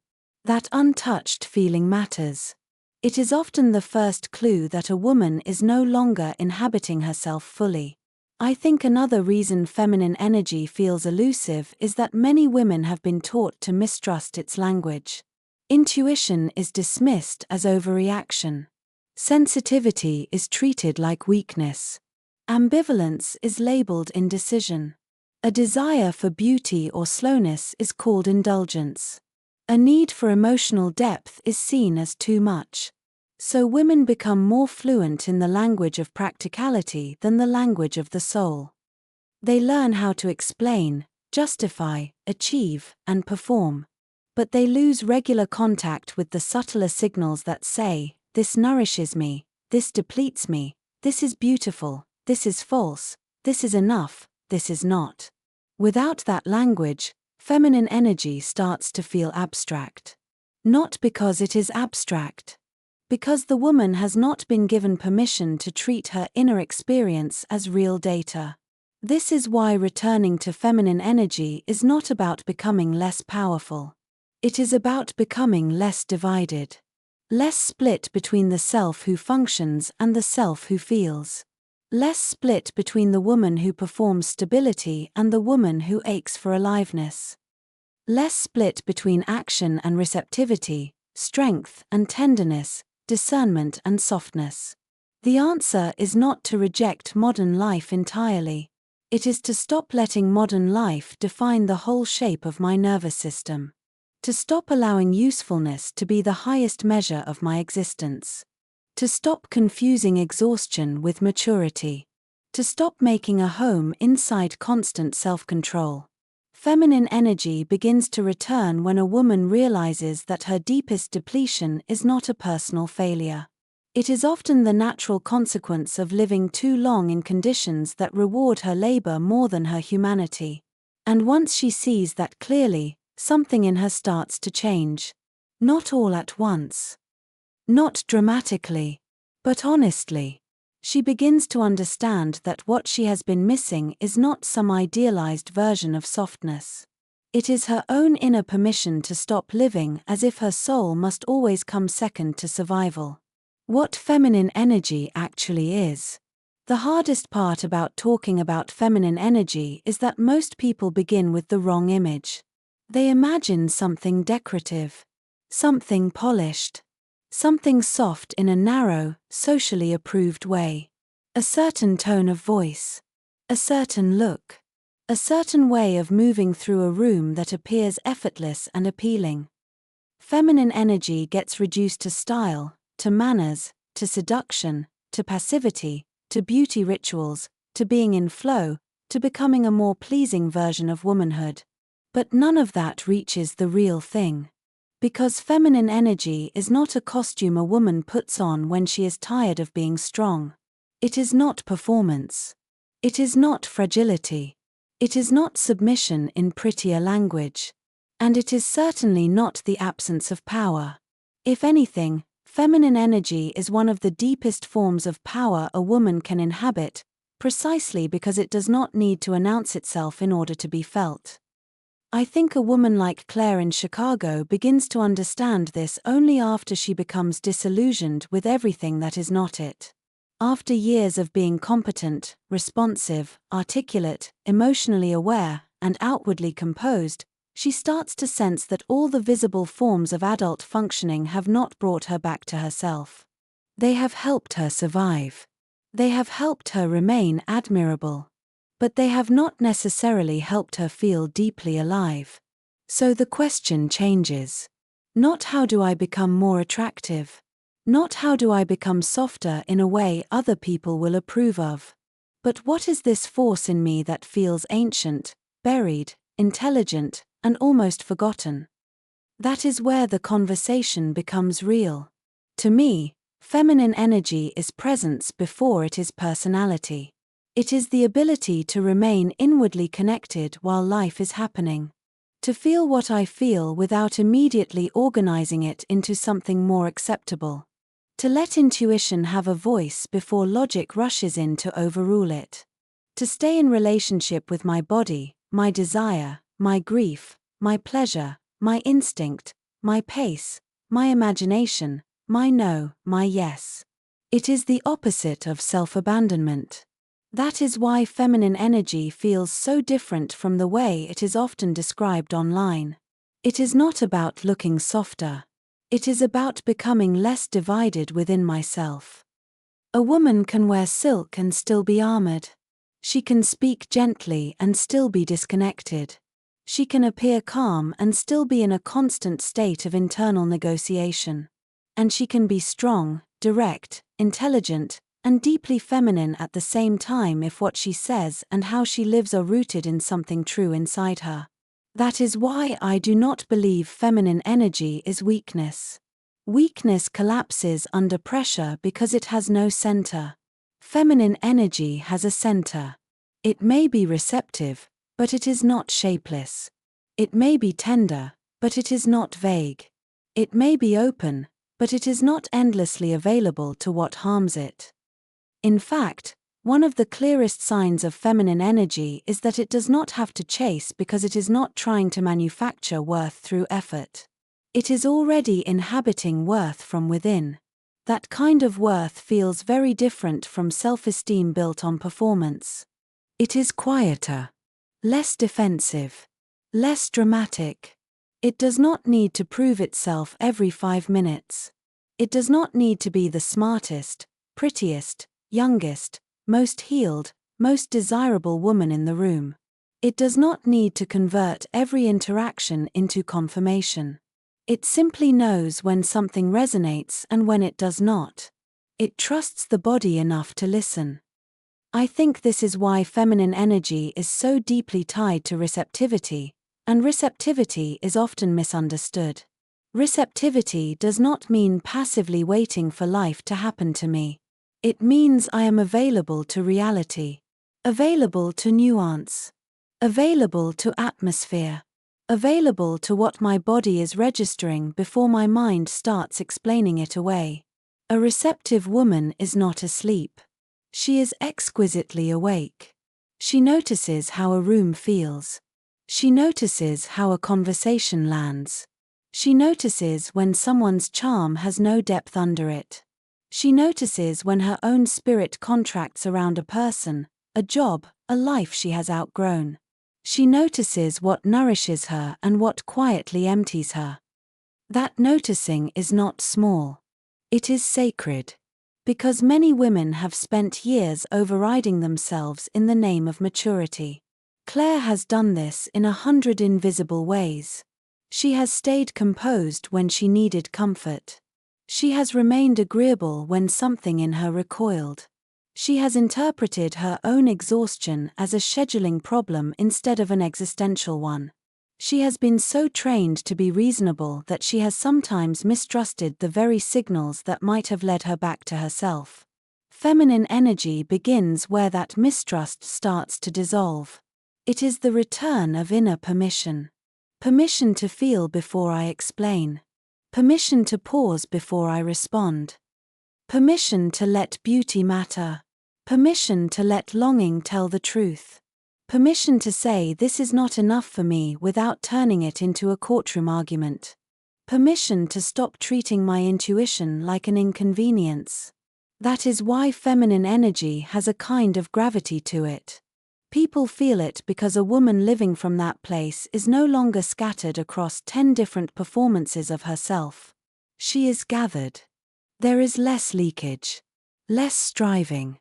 That untouched feeling matters. It is often the first clue that a woman is no longer inhabiting herself fully. I think another reason feminine energy feels elusive is that many women have been taught to mistrust its language. Intuition is dismissed as overreaction. Sensitivity is treated like weakness. Ambivalence is labeled indecision. A desire for beauty or slowness is called indulgence. A need for emotional depth is seen as too much. So women become more fluent in the language of practicality than the language of the soul. They learn how to explain, justify, achieve, and perform. But they lose regular contact with the subtler signals that say, this nourishes me, this depletes me, this is beautiful, this is false, this is enough, this is not. Without that language, feminine energy starts to feel abstract. Not because it is abstract. Because the woman has not been given permission to treat her inner experience as real data. This is why returning to feminine energy is not about becoming less powerful. It is about becoming less divided. Less split between the self who functions and the self who feels. Less split between the woman who performs stability and the woman who aches for aliveness. Less split between action and receptivity, strength and tenderness, discernment and softness. The answer is not to reject modern life entirely. It is to stop letting modern life define the whole shape of my nervous system. To stop allowing usefulness to be the highest measure of my existence. To stop confusing exhaustion with maturity. To stop making a home inside constant self-control. Feminine energy begins to return when a woman realizes that her deepest depletion is not a personal failure. It is often the natural consequence of living too long in conditions that reward her labor more than her humanity. And once she sees that clearly, something in her starts to change. Not all at once. Not dramatically. But honestly. She begins to understand that what she has been missing is not some idealized version of softness. It is her own inner permission to stop living as if her soul must always come second to survival. What feminine energy actually is. The hardest part about talking about feminine energy is that most people begin with the wrong image. They imagine something decorative. Something polished. Something soft in a narrow, socially approved way. A certain tone of voice. A certain look. A certain way of moving through a room that appears effortless and appealing. Feminine energy gets reduced to style, to manners, to seduction, to passivity, to beauty rituals, to being in flow, to becoming a more pleasing version of womanhood. But none of that reaches the real thing. Because feminine energy is not a costume a woman puts on when she is tired of being strong. It is not performance. It is not fragility. It is not submission in prettier language. And it is certainly not the absence of power. If anything, feminine energy is one of the deepest forms of power a woman can inhabit, precisely because it does not need to announce itself in order to be felt. I think a woman like Claire in Chicago begins to understand this only after she becomes disillusioned with everything that is not it. After years of being competent, responsive, articulate, emotionally aware, and outwardly composed, she starts to sense that all the visible forms of adult functioning have not brought her back to herself. They have helped her survive. They have helped her remain admirable. But they have not necessarily helped her feel deeply alive. So the question changes. Not how do I become more attractive? Not how do I become softer in a way other people will approve of? But what is this force in me that feels ancient, buried, intelligent, and almost forgotten? That is where the conversation becomes real. To me, feminine energy is presence before it is personality. It is the ability to remain inwardly connected while life is happening. To feel what I feel without immediately organizing it into something more acceptable. To let intuition have a voice before logic rushes in to overrule it. To stay in relationship with my body, my desire, my grief, my pleasure, my instinct, my pace, my imagination, my no, my yes. It is the opposite of self-abandonment. That is why feminine energy feels so different from the way it is often described online. It is not about looking softer. It is about becoming less divided within myself. A woman can wear silk and still be armored. She can speak gently and still be disconnected. She can appear calm and still be in a constant state of internal negotiation. And she can be strong, direct, intelligent, and deeply feminine at the same time if what she says and how she lives are rooted in something true inside her. That is why I do not believe feminine energy is weakness. Weakness collapses under pressure because it has no center. Feminine energy has a center. It may be receptive, but it is not shapeless. It may be tender, but it is not vague. It may be open, but it is not endlessly available to what harms it. In fact, one of the clearest signs of feminine energy is that it does not have to chase because it is not trying to manufacture worth through effort. It is already inhabiting worth from within. That kind of worth feels very different from self-esteem built on performance. It is quieter, less defensive, less dramatic. It does not need to prove itself every 5 minutes. It does not need to be the smartest, prettiest, youngest, most healed, most desirable woman in the room. It does not need to convert every interaction into confirmation. It simply knows when something resonates and when it does not. It trusts the body enough to listen. I think this is why feminine energy is so deeply tied to receptivity, and receptivity is often misunderstood. Receptivity does not mean passively waiting for life to happen to me. It means I am available to reality, available to nuance, available to atmosphere, available to what my body is registering before my mind starts explaining it away. A receptive woman is not asleep. She is exquisitely awake. She notices how a room feels. She notices how a conversation lands. She notices when someone's charm has no depth under it. She notices when her own spirit contracts around a person, a job, a life she has outgrown. She notices what nourishes her and what quietly empties her. That noticing is not small. It is sacred. Because many women have spent years overriding themselves in the name of maturity. Claire has done this in 100 invisible ways. She has stayed composed when she needed comfort. She has remained agreeable when something in her recoiled. She has interpreted her own exhaustion as a scheduling problem instead of an existential one. She has been so trained to be reasonable that she has sometimes mistrusted the very signals that might have led her back to herself. Feminine energy begins where that mistrust starts to dissolve. It is the return of inner permission. Permission to feel before I explain. Permission to pause before I respond. Permission to let beauty matter. Permission to let longing tell the truth. Permission to say this is not enough for me without turning it into a courtroom argument. Permission to stop treating my intuition like an inconvenience. That is why feminine energy has a kind of gravity to it. People feel it because a woman living from that place is no longer scattered across 10 different performances of herself. She is gathered. There is less leakage, less striving,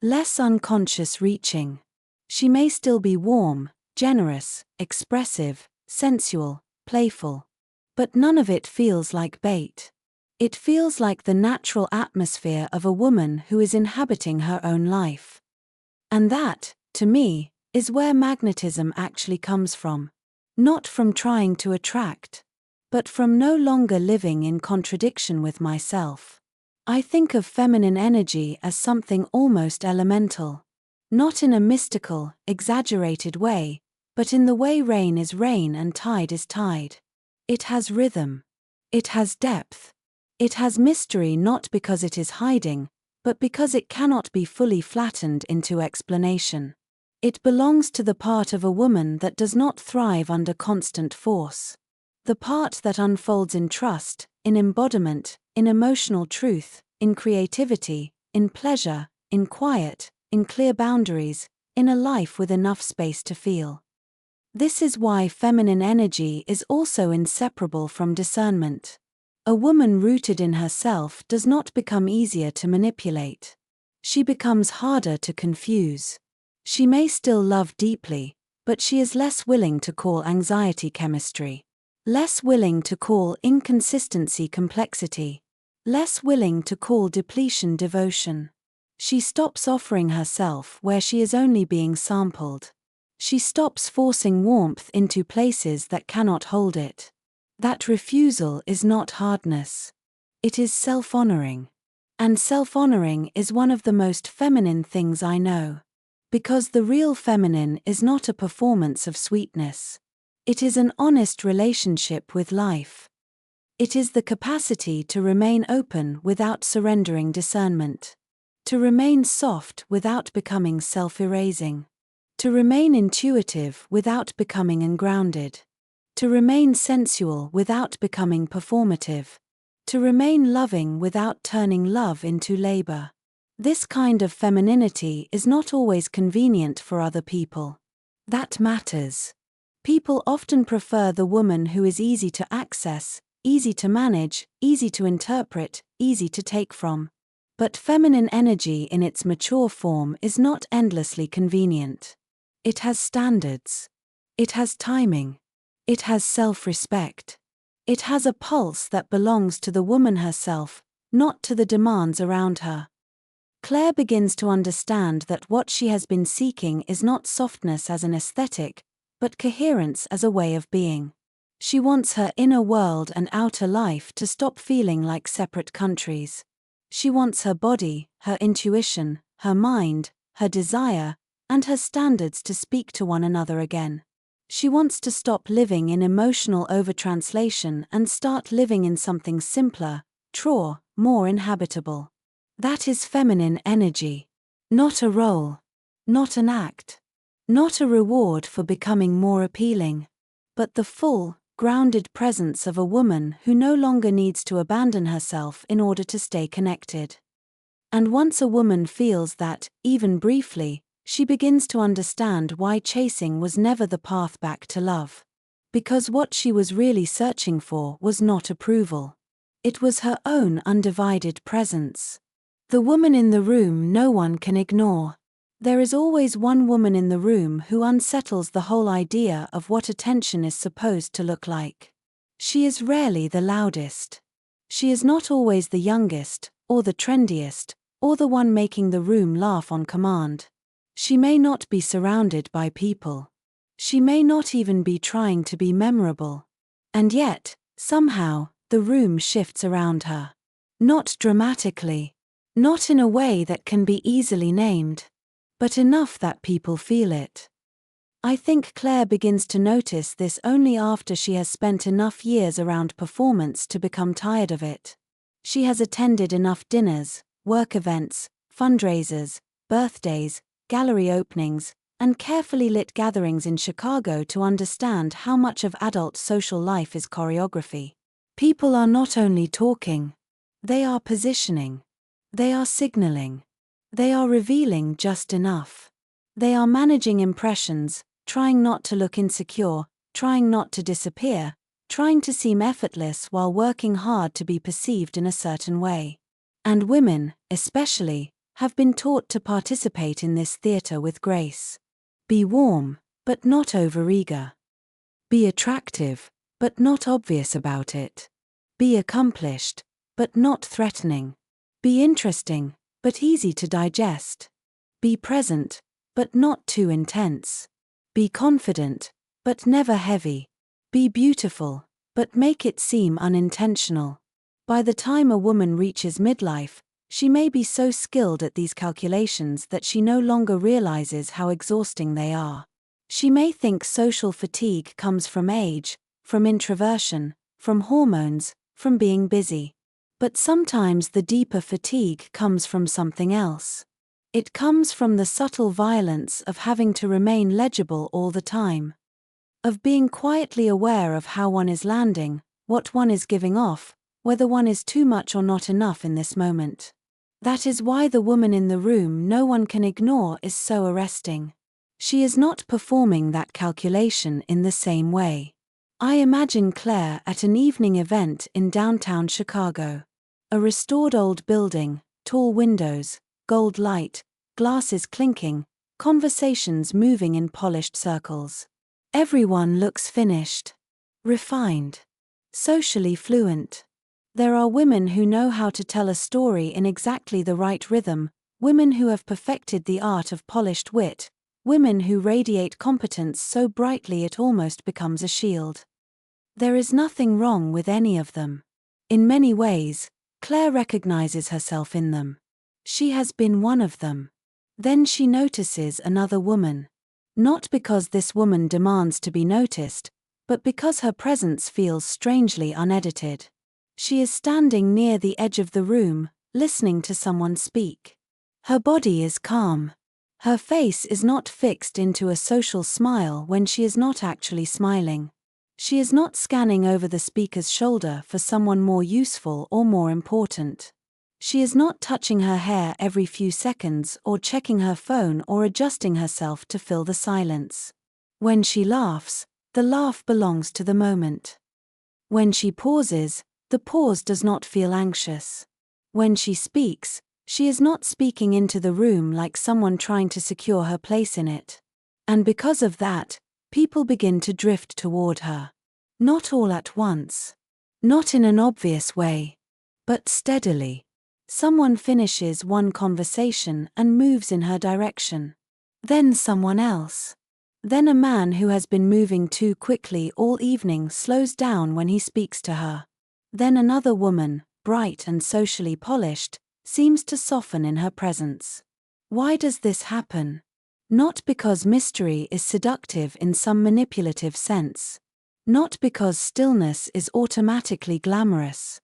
less unconscious reaching. She may still be warm, generous, expressive, sensual, playful. But none of it feels like bait. It feels like the natural atmosphere of a woman who is inhabiting her own life. And that, to me, is where magnetism actually comes from. Not from trying to attract, but from no longer living in contradiction with myself. I think of feminine energy as something almost elemental. Not in a mystical, exaggerated way, but in the way rain is rain and tide is tide. It has rhythm. It has depth. It has mystery not because it is hiding, but because it cannot be fully flattened into explanation. It belongs to the part of a woman that does not thrive under constant force. The part that unfolds in trust, in embodiment, in emotional truth, in creativity, in pleasure, in quiet, in clear boundaries, in a life with enough space to feel. This is why feminine energy is also inseparable from discernment. A woman rooted in herself does not become easier to manipulate. She becomes harder to confuse. She may still love deeply, but she is less willing to call anxiety chemistry, less willing to call inconsistency complexity, less willing to call depletion devotion. She stops offering herself where she is only being sampled. She stops forcing warmth into places that cannot hold it. That refusal is not hardness. It is self-honoring. And self-honoring is one of the most feminine things I know. Because the real feminine is not a performance of sweetness. It is an honest relationship with life. It is the capacity to remain open without surrendering discernment. To remain soft without becoming self-erasing. To remain intuitive without becoming ungrounded. To remain sensual without becoming performative. To remain loving without turning love into labor. This kind of femininity is not always convenient for other people. That matters. People often prefer the woman who is easy to access, easy to manage, easy to interpret, easy to take from. But feminine energy in its mature form is not endlessly convenient. It has standards. It has timing. It has self-respect. It has a pulse that belongs to the woman herself, not to the demands around her. Claire begins to understand that what she has been seeking is not softness as an aesthetic, but coherence as a way of being. She wants her inner world and outer life to stop feeling like separate countries. She wants her body, her intuition, her mind, her desire, and her standards to speak to one another again. She wants to stop living in emotional overtranslation and start living in something simpler, truer, more inhabitable. That is feminine energy. Not a role. Not an act. Not a reward for becoming more appealing. But the full, grounded presence of a woman who no longer needs to abandon herself in order to stay connected. And once a woman feels that, even briefly, she begins to understand why chasing was never the path back to love. Because what she was really searching for was not approval. It was her own undivided presence. The woman in the room no one can ignore. There is always one woman in the room who unsettles the whole idea of what attention is supposed to look like. She is rarely the loudest. She is not always the youngest, or the trendiest, or the one making the room laugh on command. She may not be surrounded by people. She may not even be trying to be memorable. And yet, somehow, the room shifts around her. Not dramatically. Not in a way that can be easily named. But enough that people feel it. I think Claire begins to notice this only after she has spent enough years around performance to become tired of it. She has attended enough dinners, work events, fundraisers, birthdays, gallery openings, and carefully lit gatherings in Chicago to understand how much of adult social life is choreography. People are not only talking. They are positioning. They are signaling. They are revealing just enough. They are managing impressions, trying not to look insecure, trying not to disappear, trying to seem effortless while working hard to be perceived in a certain way. And women, especially, have been taught to participate in this theater with grace. Be warm, but not overeager. Be attractive, but not obvious about it. Be accomplished, but not threatening. Be interesting, but easy to digest. Be present, but not too intense. Be confident, but never heavy. Be beautiful, but make it seem unintentional. By the time a woman reaches midlife, she may be so skilled at these calculations that she no longer realizes how exhausting they are. She may think social fatigue comes from age, from introversion, from hormones, from being busy. But sometimes the deeper fatigue comes from something else. It comes from the subtle violence of having to remain legible all the time. Of being quietly aware of how one is landing, what one is giving off, whether one is too much or not enough in this moment. That is why the woman in the room no one can ignore is so arresting. She is not performing that calculation in the same way. I imagine Claire at an evening event in downtown Chicago. A restored old building, tall windows, gold light, glasses clinking, conversations moving in polished circles. Everyone looks finished, refined, socially fluent. There are women who know how to tell a story in exactly the right rhythm, women who have perfected the art of polished wit, women who radiate competence so brightly it almost becomes a shield. There is nothing wrong with any of them. In many ways, Claire recognizes herself in them. She has been one of them. Then she notices another woman. Not because this woman demands to be noticed, but because her presence feels strangely unedited. She is standing near the edge of the room, listening to someone speak. Her body is calm. Her face is not fixed into a social smile when she is not actually smiling. She is not scanning over the speaker's shoulder for someone more useful or more important. She is not touching her hair every few seconds or checking her phone or adjusting herself to fill the silence. When she laughs, the laugh belongs to the moment. When she pauses, the pause does not feel anxious. When she speaks, she is not speaking into the room like someone trying to secure her place in it. And because of that, people begin to drift toward her. Not all at once. Not in an obvious way. But steadily. Someone finishes one conversation and moves in her direction. Then someone else. Then a man who has been moving too quickly all evening slows down when he speaks to her. Then another woman, bright and socially polished, seems to soften in her presence. Why does this happen? Not because mystery is seductive in some manipulative sense. Not because stillness is automatically glamorous.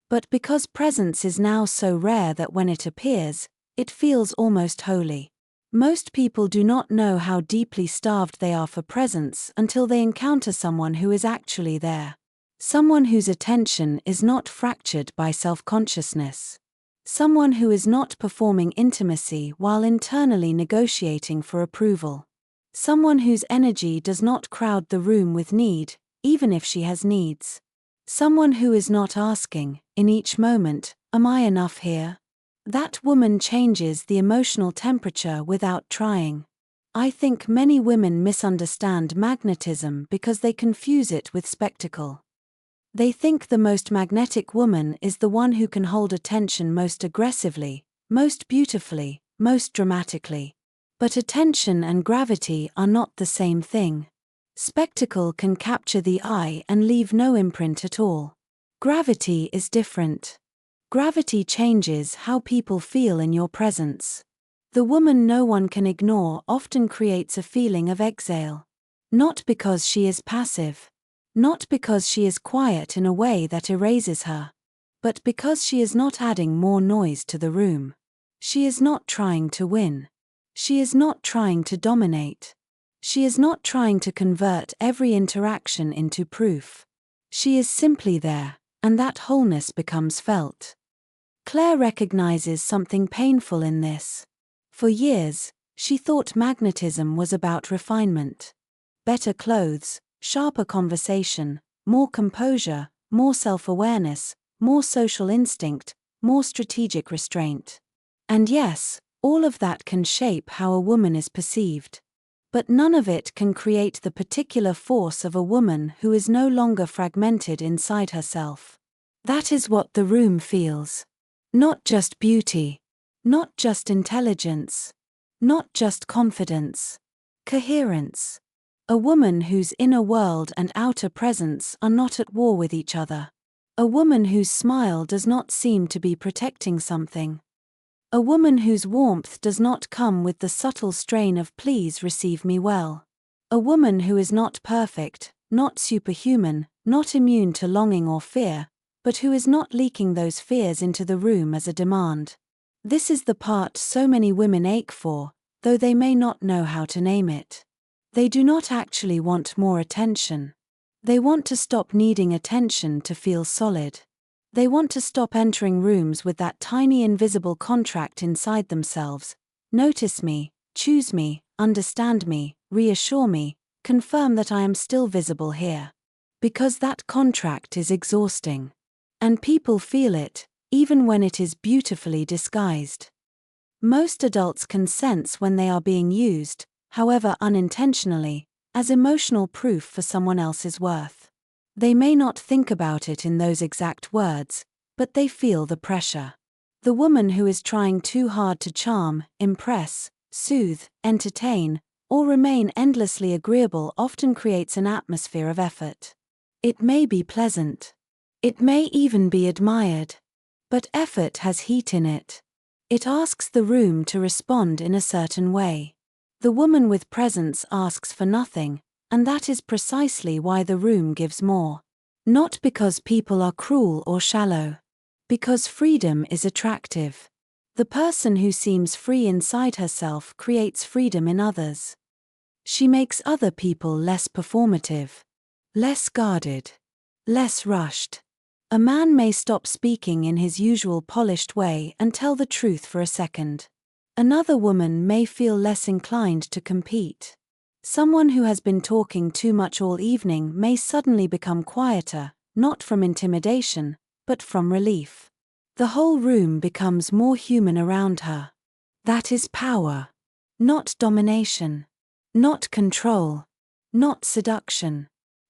But because presence is now so rare that when it appears, it feels almost holy. Most people do not know how deeply starved they are for presence until they encounter someone who is actually there. Someone whose attention is not fractured by self-consciousness. Someone who is not performing intimacy while internally negotiating for approval. Someone whose energy does not crowd the room with need, even if she has needs. Someone who is not asking, in each moment, "Am I enough here?" That woman changes the emotional temperature without trying. I think many women misunderstand magnetism because they confuse it with spectacle. They think the most magnetic woman is the one who can hold attention most aggressively, most beautifully, most dramatically. But attention and gravity are not the same thing. Spectacle can capture the eye and leave no imprint at all. Gravity is different. Gravity changes how people feel in your presence. The woman no one can ignore often creates a feeling of exile. Not because she is passive. Not because she is quiet in a way that erases her. But because she is not adding more noise to the room. She is not trying to win. She is not trying to dominate. She is not trying to convert every interaction into proof. She is simply there, and that wholeness becomes felt. Claire recognizes something painful in this. For years, she thought magnetism was about refinement. Better clothes, sharper conversation, more composure, more self-awareness, more social instinct, more strategic restraint. And yes, all of that can shape how a woman is perceived. But none of it can create the particular force of a woman who is no longer fragmented inside herself. That is what the room feels. Not just beauty. Not just intelligence. Not just confidence. Coherence. A woman whose inner world and outer presence are not at war with each other. A woman whose smile does not seem to be protecting something. A woman whose warmth does not come with the subtle strain of "please receive me well." A woman who is not perfect, not superhuman, not immune to longing or fear, but who is not leaking those fears into the room as a demand. This is the part so many women ache for, though they may not know how to name it. They do not actually want more attention. They want to stop needing attention to feel solid. They want to stop entering rooms with that tiny invisible contract inside themselves. Notice me, choose me, understand me, reassure me, confirm that I am still visible here. Because that contract is exhausting. And people feel it, even when it is beautifully disguised. Most adults can sense when they are being used, however unintentionally, as emotional proof for someone else's worth. They may not think about it in those exact words, but they feel the pressure. The woman who is trying too hard to charm, impress, soothe, entertain, or remain endlessly agreeable often creates an atmosphere of effort. It may be pleasant. It may even be admired. But effort has heat in it. It asks the room to respond in a certain way. The woman with presence asks for nothing, and that is precisely why the room gives more. Not because people are cruel or shallow. Because freedom is attractive. The person who seems free inside herself creates freedom in others. She makes other people less performative, less guarded, less rushed. A man may stop speaking in his usual polished way and tell the truth for a second. Another woman may feel less inclined to compete. Someone who has been talking too much all evening may suddenly become quieter, not from intimidation, but from relief. The whole room becomes more human around her. That is power. Not domination. Not control. Not seduction.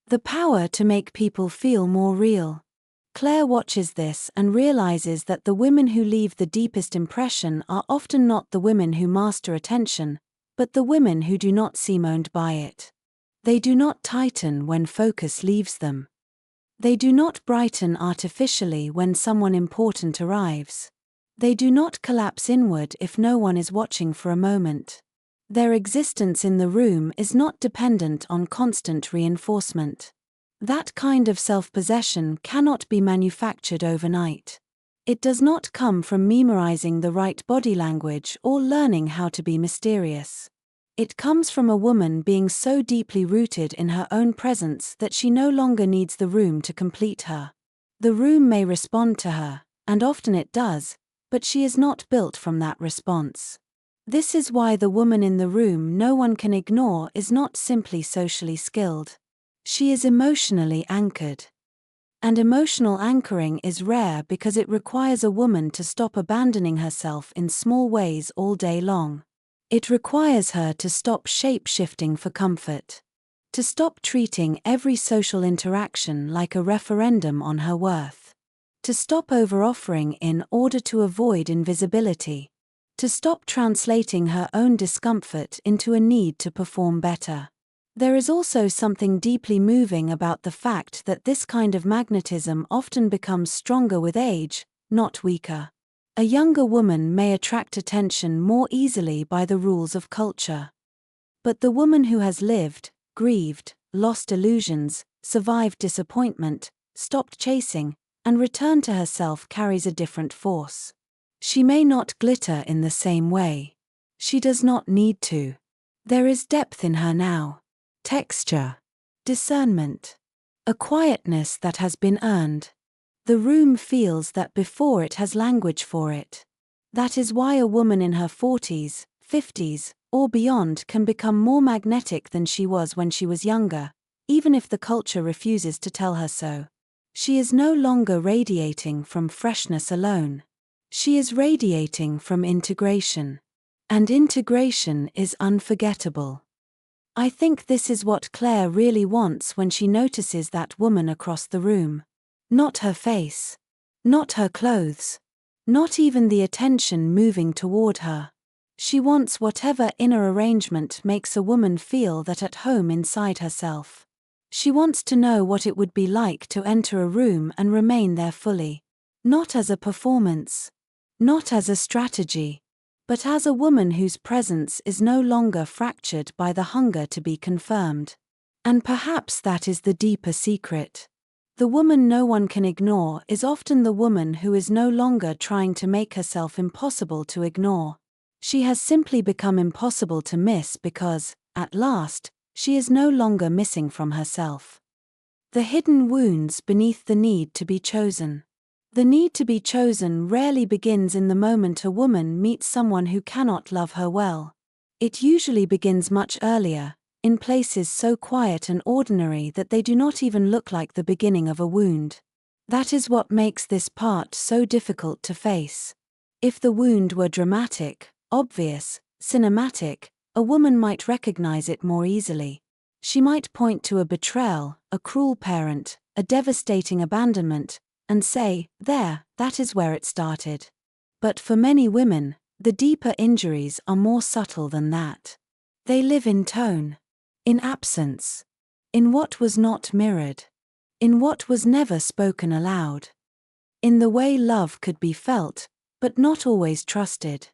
The power to make people feel more real. Claire watches this and realizes that the women who leave the deepest impression are often not the women who master attention, but the women who do not seem owned by it. They do not tighten when focus leaves them. They do not brighten artificially when someone important arrives. They do not collapse inward if no one is watching for a moment. Their existence in the room is not dependent on constant reinforcement. That kind of self-possession cannot be manufactured overnight. It does not come from memorizing the right body language or learning how to be mysterious. It comes from a woman being so deeply rooted in her own presence that she no longer needs the room to complete her. The room may respond to her, and often it does, but she is not built from that response. This is why the woman in the room no one can ignore is not simply socially skilled. She is emotionally anchored. And emotional anchoring is rare because it requires a woman to stop abandoning herself in small ways all day long. It requires her to stop shape-shifting for comfort. To stop treating every social interaction like a referendum on her worth. To stop over-offering in order to avoid invisibility. To stop translating her own discomfort into a need to perform better. There is also something deeply moving about the fact that this kind of magnetism often becomes stronger with age, not weaker. A younger woman may attract attention more easily by the rules of culture. But the woman who has lived, grieved, lost illusions, survived disappointment, stopped chasing, and returned to herself carries a different force. She may not glitter in the same way. She does not need to. There is depth in her now. Texture. Discernment. A quietness that has been earned. The room feels that before it has language for it. That is why a woman in her 40s, 50s, or beyond can become more magnetic than she was when she was younger, even if the culture refuses to tell her so. She is no longer radiating from freshness alone. She is radiating from integration. And integration is unforgettable. I think this is what Claire really wants when she notices that woman across the room. Not her face. Not her clothes. Not even the attention moving toward her. She wants whatever inner arrangement makes a woman feel that at home inside herself. She wants to know what it would be like to enter a room and remain there fully. Not as a performance. Not as a strategy. But as a woman whose presence is no longer fractured by the hunger to be confirmed. And perhaps that is the deeper secret. The woman no one can ignore is often the woman who is no longer trying to make herself impossible to ignore. She has simply become impossible to miss because, at last, she is no longer missing from herself. The hidden wounds beneath the need to be chosen. The need to be chosen rarely begins in the moment a woman meets someone who cannot love her well. It usually begins much earlier, in places so quiet and ordinary that they do not even look like the beginning of a wound. That is what makes this part so difficult to face. If the wound were dramatic, obvious, cinematic, a woman might recognize it more easily. She might point to a betrayal, a cruel parent, a devastating abandonment, and say, there, that is where it started. But for many women, the deeper injuries are more subtle than that. They live in tone. In absence. In what was not mirrored. In what was never spoken aloud. In the way love could be felt, but not always trusted.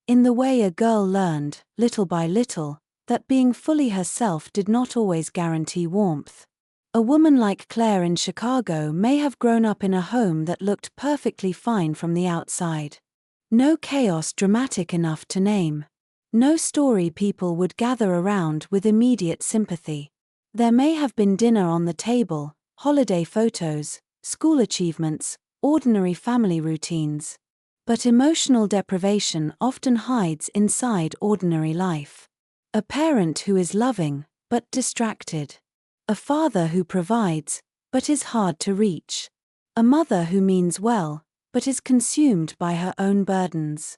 In the way a girl learned, little by little, that being fully herself did not always guarantee warmth. A woman like Claire in Chicago may have grown up in a home that looked perfectly fine from the outside. No chaos dramatic enough to name. No story people would gather around with immediate sympathy. There may have been dinner on the table, holiday photos, school achievements, ordinary family routines. But emotional deprivation often hides inside ordinary life. A parent who is loving, but distracted. A father who provides, but is hard to reach. A mother who means well, but is consumed by her own burdens.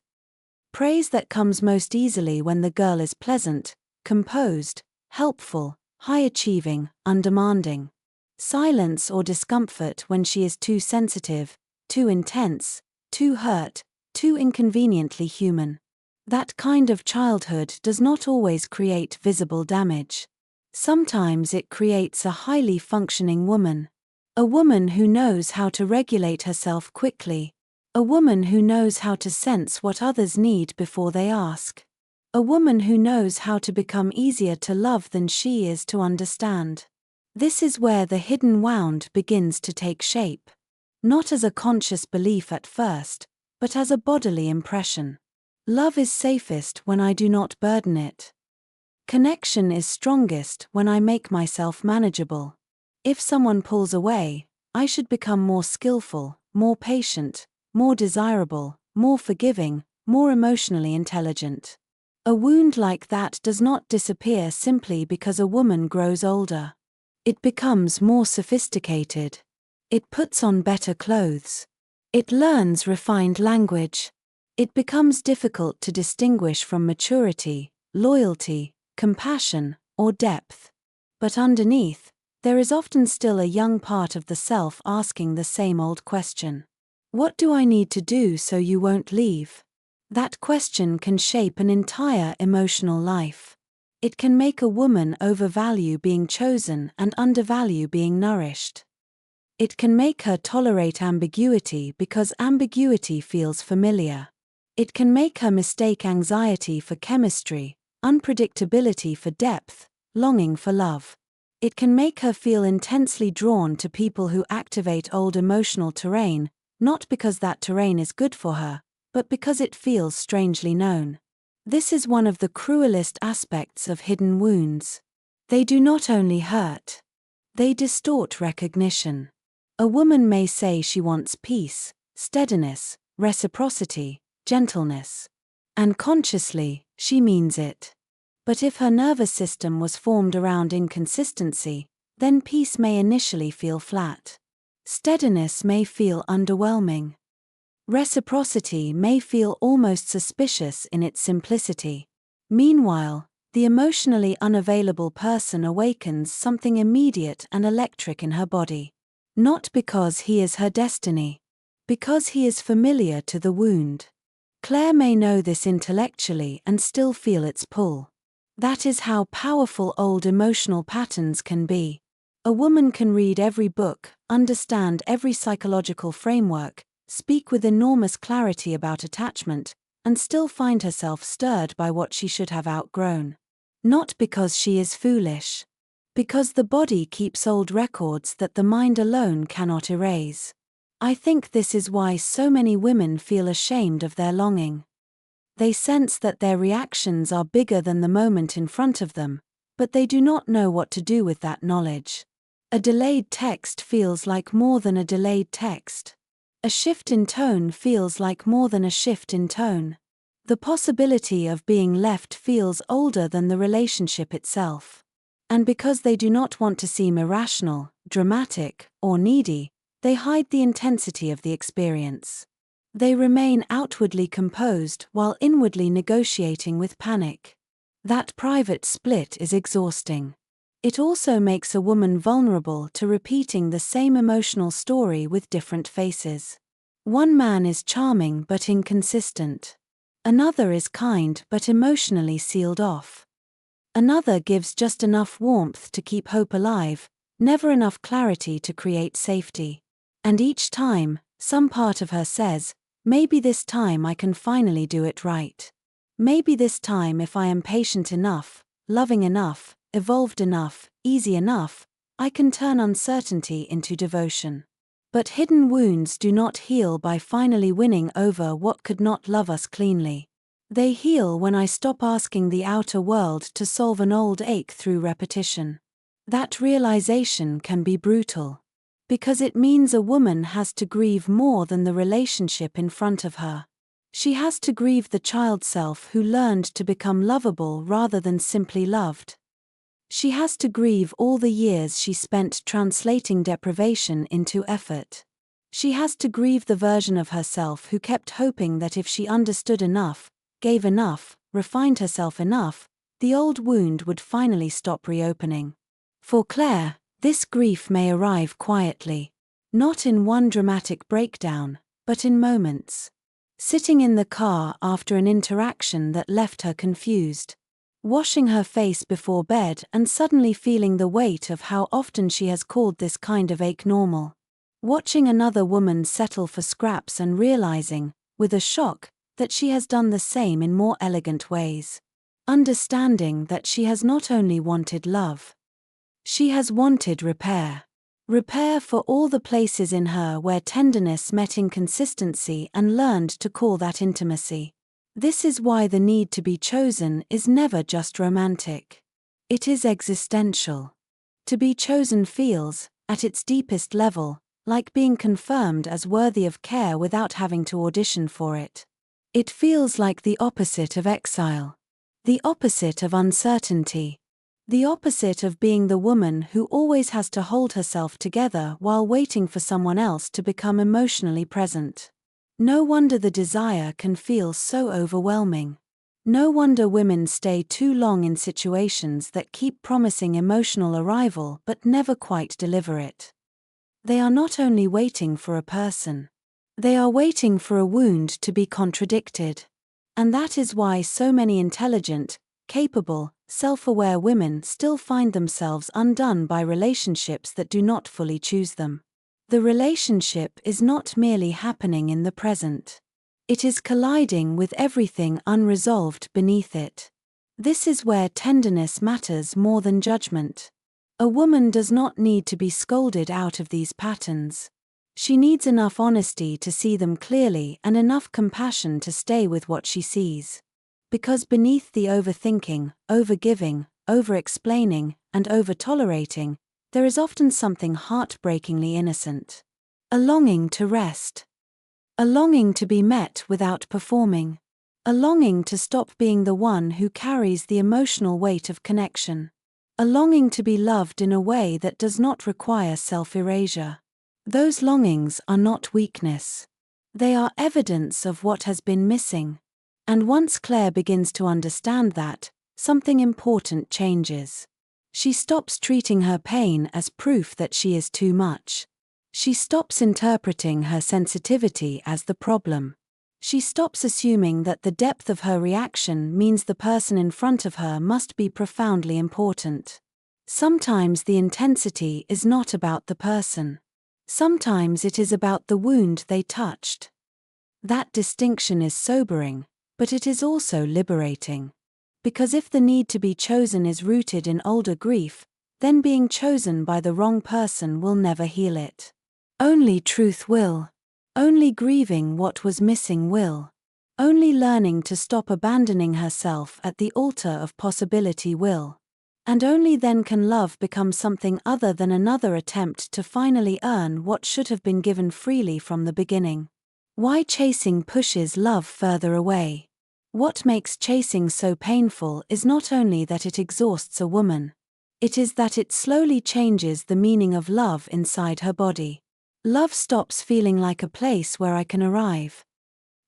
Praise that comes most easily when the girl is pleasant, composed, helpful, high-achieving, undemanding. Silence or discomfort when she is too sensitive, too intense, too hurt, too inconveniently human. That kind of childhood does not always create visible damage. Sometimes it creates a highly functioning woman. A woman who knows how to regulate herself quickly. A woman who knows how to sense what others need before they ask. A woman who knows how to become easier to love than she is to understand. This is where the hidden wound begins to take shape. Not as a conscious belief at first, but as a bodily impression. Love is safest when I do not burden it. Connection is strongest when I make myself manageable. If someone pulls away, I should become more skillful, more patient, more desirable, more forgiving, more emotionally intelligent. A wound like that does not disappear simply because a woman grows older. It becomes more sophisticated. It puts on better clothes. It learns refined language. It becomes difficult to distinguish from maturity, loyalty, compassion, or depth. But underneath, there is often still a young part of the self asking the same old question. What do I need to do so you won't leave? That question can shape an entire emotional life. It can make a woman overvalue being chosen and undervalue being nourished. It can make her tolerate ambiguity because ambiguity feels familiar. It can make her mistake anxiety for chemistry, unpredictability for depth, longing for love. It can make her feel intensely drawn to people who activate old emotional terrain, not because that terrain is good for her, but because it feels strangely known. This is one of the cruelest aspects of hidden wounds. They do not only hurt. They distort recognition. A woman may say she wants peace, steadiness, reciprocity, gentleness. And consciously, she means it. But if her nervous system was formed around inconsistency, then peace may initially feel flat. Steadiness may feel underwhelming. Reciprocity may feel almost suspicious in its simplicity. Meanwhile, the emotionally unavailable person awakens something immediate and electric in her body. Not because he is her destiny. Because he is familiar to the wound. Claire may know this intellectually and still feel its pull. That is how powerful old emotional patterns can be. A woman can read every book, understand every psychological framework, speak with enormous clarity about attachment, and still find herself stirred by what she should have outgrown. Not because she is foolish. Because the body keeps old records that the mind alone cannot erase. I think this is why so many women feel ashamed of their longing. They sense that their reactions are bigger than the moment in front of them, but they do not know what to do with that knowledge. A delayed text feels like more than a delayed text. A shift in tone feels like more than a shift in tone. The possibility of being left feels older than the relationship itself. And because they do not want to seem irrational, dramatic, or needy, they hide the intensity of the experience. They remain outwardly composed while inwardly negotiating with panic. That private split is exhausting. It also makes a woman vulnerable to repeating the same emotional story with different faces. One man is charming but inconsistent. Another is kind but emotionally sealed off. Another gives just enough warmth to keep hope alive, never enough clarity to create safety. And each time, Some part of her says, maybe this time I can finally do it right. Maybe this time, if I am patient enough, loving enough, evolved enough, easy enough, I can turn uncertainty into devotion. But hidden wounds do not heal by finally winning over what could not love us cleanly. They heal when I stop asking the outer world to solve an old ache through repetition. That realization can be brutal. Because it means a woman has to grieve more than the relationship in front of her. She has to grieve the child self who learned to become lovable rather than simply loved. She has to grieve all the years she spent translating deprivation into effort. She has to grieve the version of herself who kept hoping that if she understood enough, gave enough, refined herself enough, the old wound would finally stop reopening. For Claire, this grief may arrive quietly, not in one dramatic breakdown, but in moments. Sitting in the car after an interaction that left her confused. Washing her face before bed and suddenly feeling the weight of how often she has called this kind of ache normal. Watching another woman settle for scraps and realizing, with a shock, that she has done the same in more elegant ways. Understanding that she has not only wanted love. She has wanted repair. Repair for all the places in her where tenderness met inconsistency and learned to call that intimacy. This is why the need to be chosen is never just romantic. It is existential. To be chosen feels, at its deepest level, like being confirmed as worthy of care without having to audition for it. It feels like the opposite of exile. The opposite of uncertainty. The opposite of being the woman who always has to hold herself together while waiting for someone else to become emotionally present. No wonder the desire can feel so overwhelming. No wonder women stay too long in situations that keep promising emotional arrival but never quite deliver it. They are not only waiting for a person. They are waiting for a wound to be contradicted. And that is why so many intelligent, capable, self-aware women still find themselves undone by relationships that do not fully choose them. The relationship is not merely happening in the present. It is colliding with everything unresolved beneath it. This is where tenderness matters more than judgment. A woman does not need to be scolded out of these patterns. She needs enough honesty to see them clearly and enough compassion to stay with what she sees. Because beneath the overthinking, overgiving, over-explaining, and over-tolerating, there is often something heartbreakingly innocent. A longing to rest. A longing to be met without performing. A longing to stop being the one who carries the emotional weight of connection. A longing to be loved in a way that does not require self-erasure. Those longings are not weakness. They are evidence of what has been missing. And once Claire begins to understand that, something important changes. She stops treating her pain as proof that she is too much. She stops interpreting her sensitivity as the problem. She stops assuming that the depth of her reaction means the person in front of her must be profoundly important. Sometimes the intensity is not about the person. Sometimes it is about the wound they touched. That distinction is sobering, but it is also liberating. Because if the need to be chosen is rooted in older grief, then being chosen by the wrong person will never heal it. Only truth will. Only grieving what was missing will. Only learning to stop abandoning herself at the altar of possibility will. And only then can love become something other than another attempt to finally earn what should have been given freely from the beginning. Why chasing pushes love further away? What makes chasing so painful is not only that it exhausts a woman. It is that it slowly changes the meaning of love inside her body. Love stops feeling like a place where I can arrive.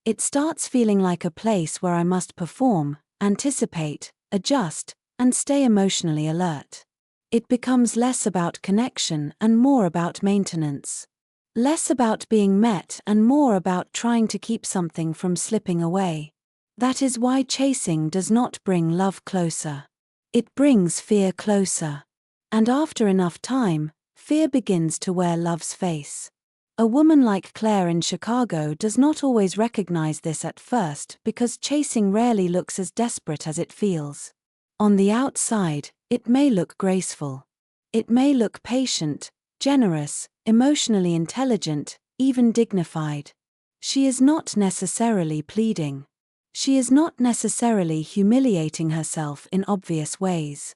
It starts feeling like a place where I must perform, anticipate, adjust, and stay emotionally alert. It becomes less about connection and more about maintenance. Less about being met and more about trying to keep something from slipping away. That is why chasing does not bring love closer. It brings fear closer. And after enough time, fear begins to wear love's face. A woman like Claire in Chicago does not always recognize this at first because chasing rarely looks as desperate as it feels. On the outside, it may look graceful. It may look patient, generous, emotionally intelligent, even dignified. She is not necessarily pleading. She is not necessarily humiliating herself in obvious ways.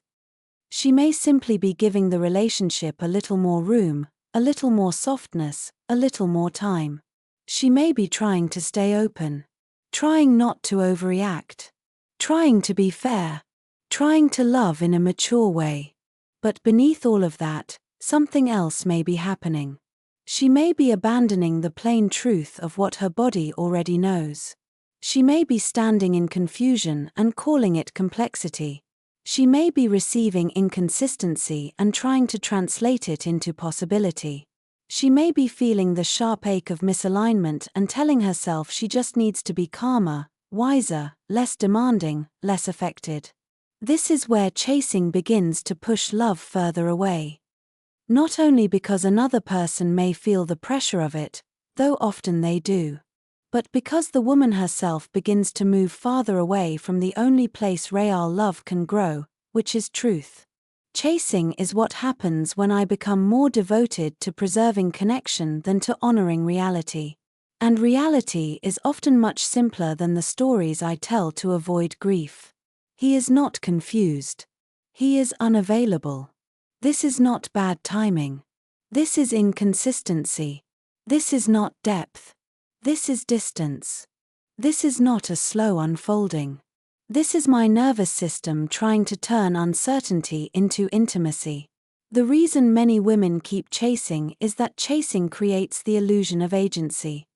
She may simply be giving the relationship a little more room, a little more softness, a little more time. She may be trying to stay open, trying not to overreact, trying to be fair, trying to love in a mature way. But beneath all of that, something else may be happening. She may be abandoning the plain truth of what her body already knows. She may be standing in confusion and calling it complexity. She may be receiving inconsistency and trying to translate it into possibility. She may be feeling the sharp ache of misalignment and telling herself she just needs to be calmer, wiser, less demanding, less affected. This is where chasing begins to push love further away. Not only because another person may feel the pressure of it, though often they do, but because the woman herself begins to move farther away from the only place real love can grow, which is truth. Chasing is what happens when I become more devoted to preserving connection than to honoring reality. And reality is often much simpler than the stories I tell to avoid grief. He is not confused. He is unavailable. This is not bad timing. This is inconsistency. This is not depth. This is distance. This is not a slow unfolding. This is my nervous system trying to turn uncertainty into intimacy. The reason many women keep chasing is that chasing creates the illusion of agency.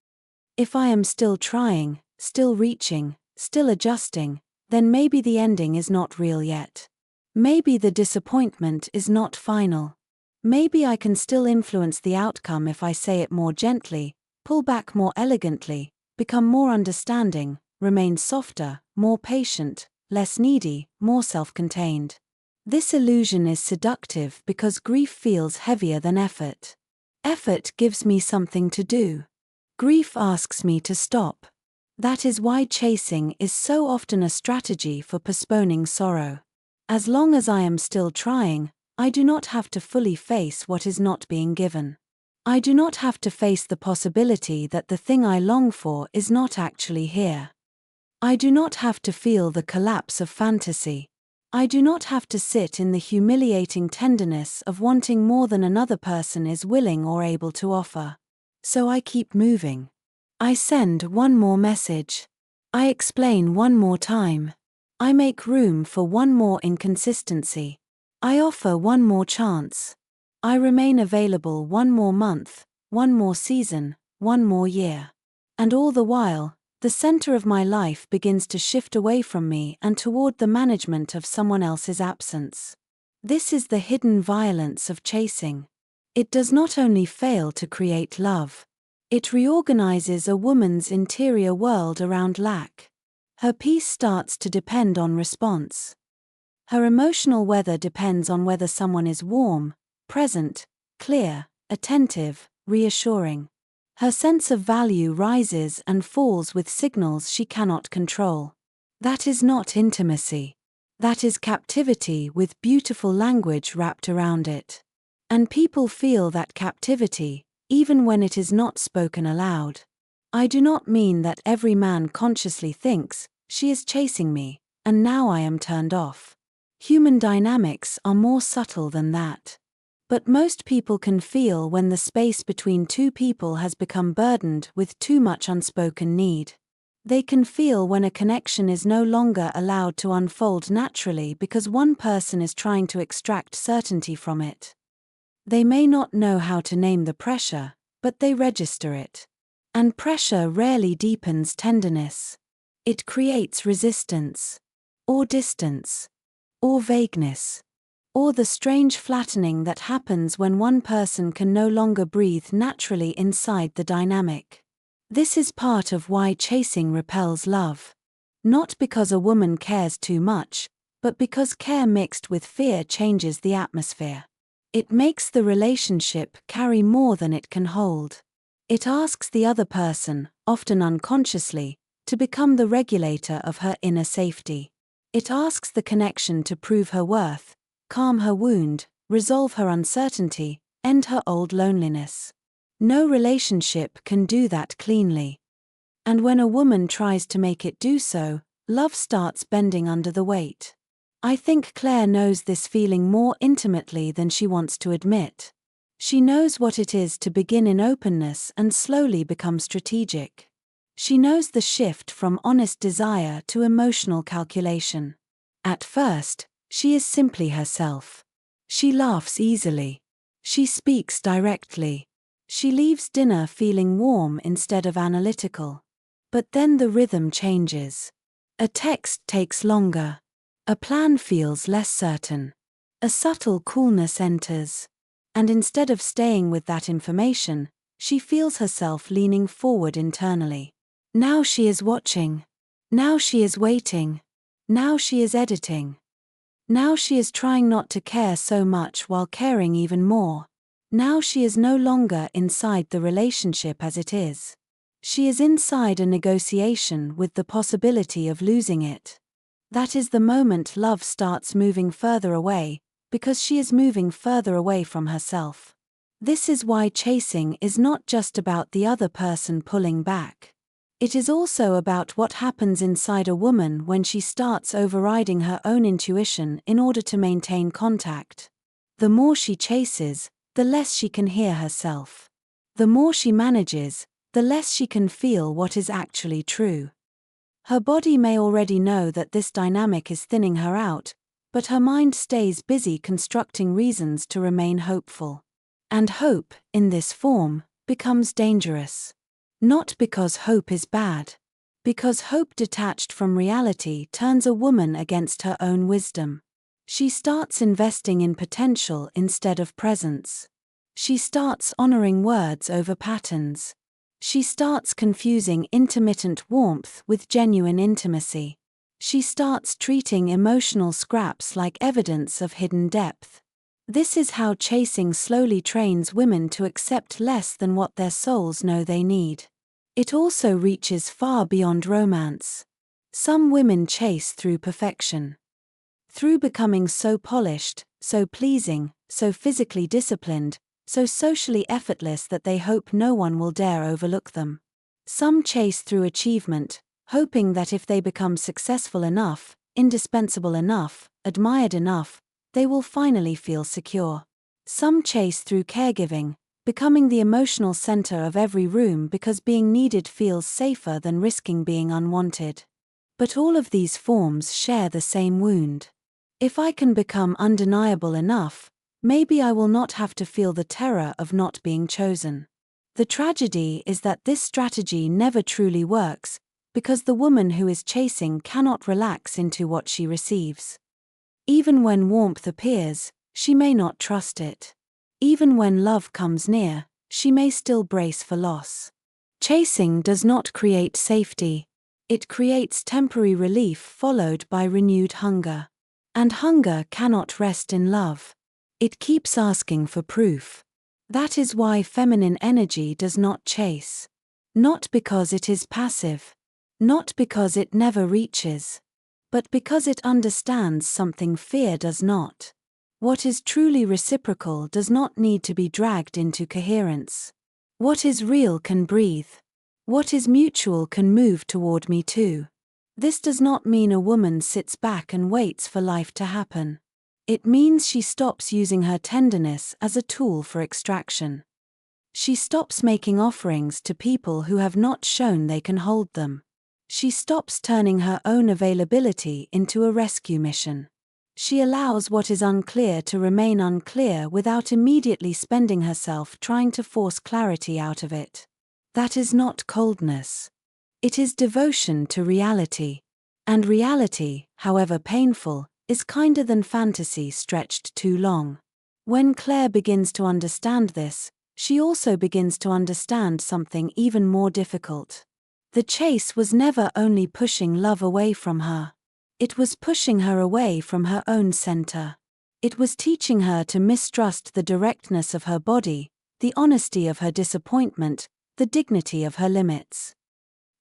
If I am still trying, still reaching, still adjusting, then maybe the ending is not real yet. Maybe the disappointment is not final. Maybe I can still influence the outcome if I say it more gently, pull back more elegantly, become more understanding, remain softer, more patient, less needy, more self-contained. This illusion is seductive because grief feels heavier than effort. Effort gives me something to do. Grief asks me to stop. That is why chasing is so often a strategy for postponing sorrow. As long as I am still trying, I do not have to fully face what is not being given. I do not have to face the possibility that the thing I long for is not actually here. I do not have to feel the collapse of fantasy. I do not have to sit in the humiliating tenderness of wanting more than another person is willing or able to offer. So I keep moving. I send one more message. I explain one more time. I make room for one more inconsistency. I offer one more chance. I remain available one more month, one more season, one more year. And all the while, the center of my life begins to shift away from me and toward the management of someone else's absence. This is the hidden violence of chasing. It does not only fail to create love, it reorganizes a woman's interior world around lack. Her peace starts to depend on response. Her emotional weather depends on whether someone is warm, present, clear, attentive, reassuring. Her sense of value rises and falls with signals she cannot control. That is not intimacy. That is captivity with beautiful language wrapped around it. And people feel that captivity, even when it is not spoken aloud. I do not mean that every man consciously thinks, she is chasing me, and now I am turned off. Human dynamics are more subtle than that. But most people can feel when the space between two people has become burdened with too much unspoken need. They can feel when a connection is no longer allowed to unfold naturally because one person is trying to extract certainty from it. They may not know how to name the pressure, but they register it. And pressure rarely deepens tenderness. It creates resistance, or distance, or vagueness, or the strange flattening that happens when one person can no longer breathe naturally inside the dynamic. This is part of why chasing repels love. Not because a woman cares too much, but because care mixed with fear changes the atmosphere. It makes the relationship carry more than it can hold. It asks the other person, often unconsciously, to become the regulator of her inner safety. It asks the connection to prove her worth, calm her wound, resolve her uncertainty, end her old loneliness. No relationship can do that cleanly. And when a woman tries to make it do so, love starts bending under the weight. I think Claire knows this feeling more intimately than she wants to admit. She knows what it is to begin in openness and slowly become strategic. She knows the shift from honest desire to emotional calculation. At first, she is simply herself. She laughs easily. She speaks directly. She leaves dinner feeling warm instead of analytical. But then the rhythm changes. A text takes longer. A plan feels less certain. A subtle coolness enters. And instead of staying with that information, she feels herself leaning forward internally. Now she is watching. Now she is waiting. Now she is editing. Now she is trying not to care so much while caring even more. Now she is no longer inside the relationship as it is. She is inside a negotiation with the possibility of losing it. That is the moment love starts moving further away, because she is moving further away from herself. This is why chasing is not just about the other person pulling back. It is also about what happens inside a woman when she starts overriding her own intuition in order to maintain contact. The more she chases, the less she can hear herself. The more she manages, the less she can feel what is actually true. Her body may already know that this dynamic is thinning her out, but her mind stays busy constructing reasons to remain hopeful. And hope, in this form, becomes dangerous. Not because hope is bad. Because hope detached from reality turns a woman against her own wisdom. She starts investing in potential instead of presence. She starts honoring words over patterns. She starts confusing intermittent warmth with genuine intimacy. She starts treating emotional scraps like evidence of hidden depth. This is how chasing slowly trains women to accept less than what their souls know they need. It also reaches far beyond romance. Some women chase through perfection. Through becoming so polished, so pleasing, so physically disciplined, so socially effortless that they hope no one will dare overlook them. Some chase through achievement, hoping that if they become successful enough, indispensable enough, admired enough, they will finally feel secure. Some chase through caregiving, becoming the emotional center of every room because being needed feels safer than risking being unwanted. But all of these forms share the same wound. If I can become undeniable enough, maybe I will not have to feel the terror of not being chosen. The tragedy is that this strategy never truly works, because the woman who is chasing cannot relax into what she receives. Even when warmth appears, she may not trust it. Even when love comes near, she may still brace for loss. Chasing does not create safety. It creates temporary relief followed by renewed hunger. And hunger cannot rest in love. It keeps asking for proof. That is why feminine energy does not chase. Not because it is passive. Not because it never reaches. But because it understands something fear does not. What is truly reciprocal does not need to be dragged into coherence. What is real can breathe. What is mutual can move toward me too. This does not mean a woman sits back and waits for life to happen. It means she stops using her tenderness as a tool for extraction. She stops making offerings to people who have not shown they can hold them. She stops turning her own availability into a rescue mission. She allows what is unclear to remain unclear without immediately spending herself trying to force clarity out of it. That is not coldness. It is devotion to reality. And reality, however painful, is kinder than fantasy stretched too long. When Claire begins to understand this, she also begins to understand something even more difficult. The chase was never only pushing love away from her. It was pushing her away from her own center. It was teaching her to mistrust the directness of her body, the honesty of her disappointment, the dignity of her limits.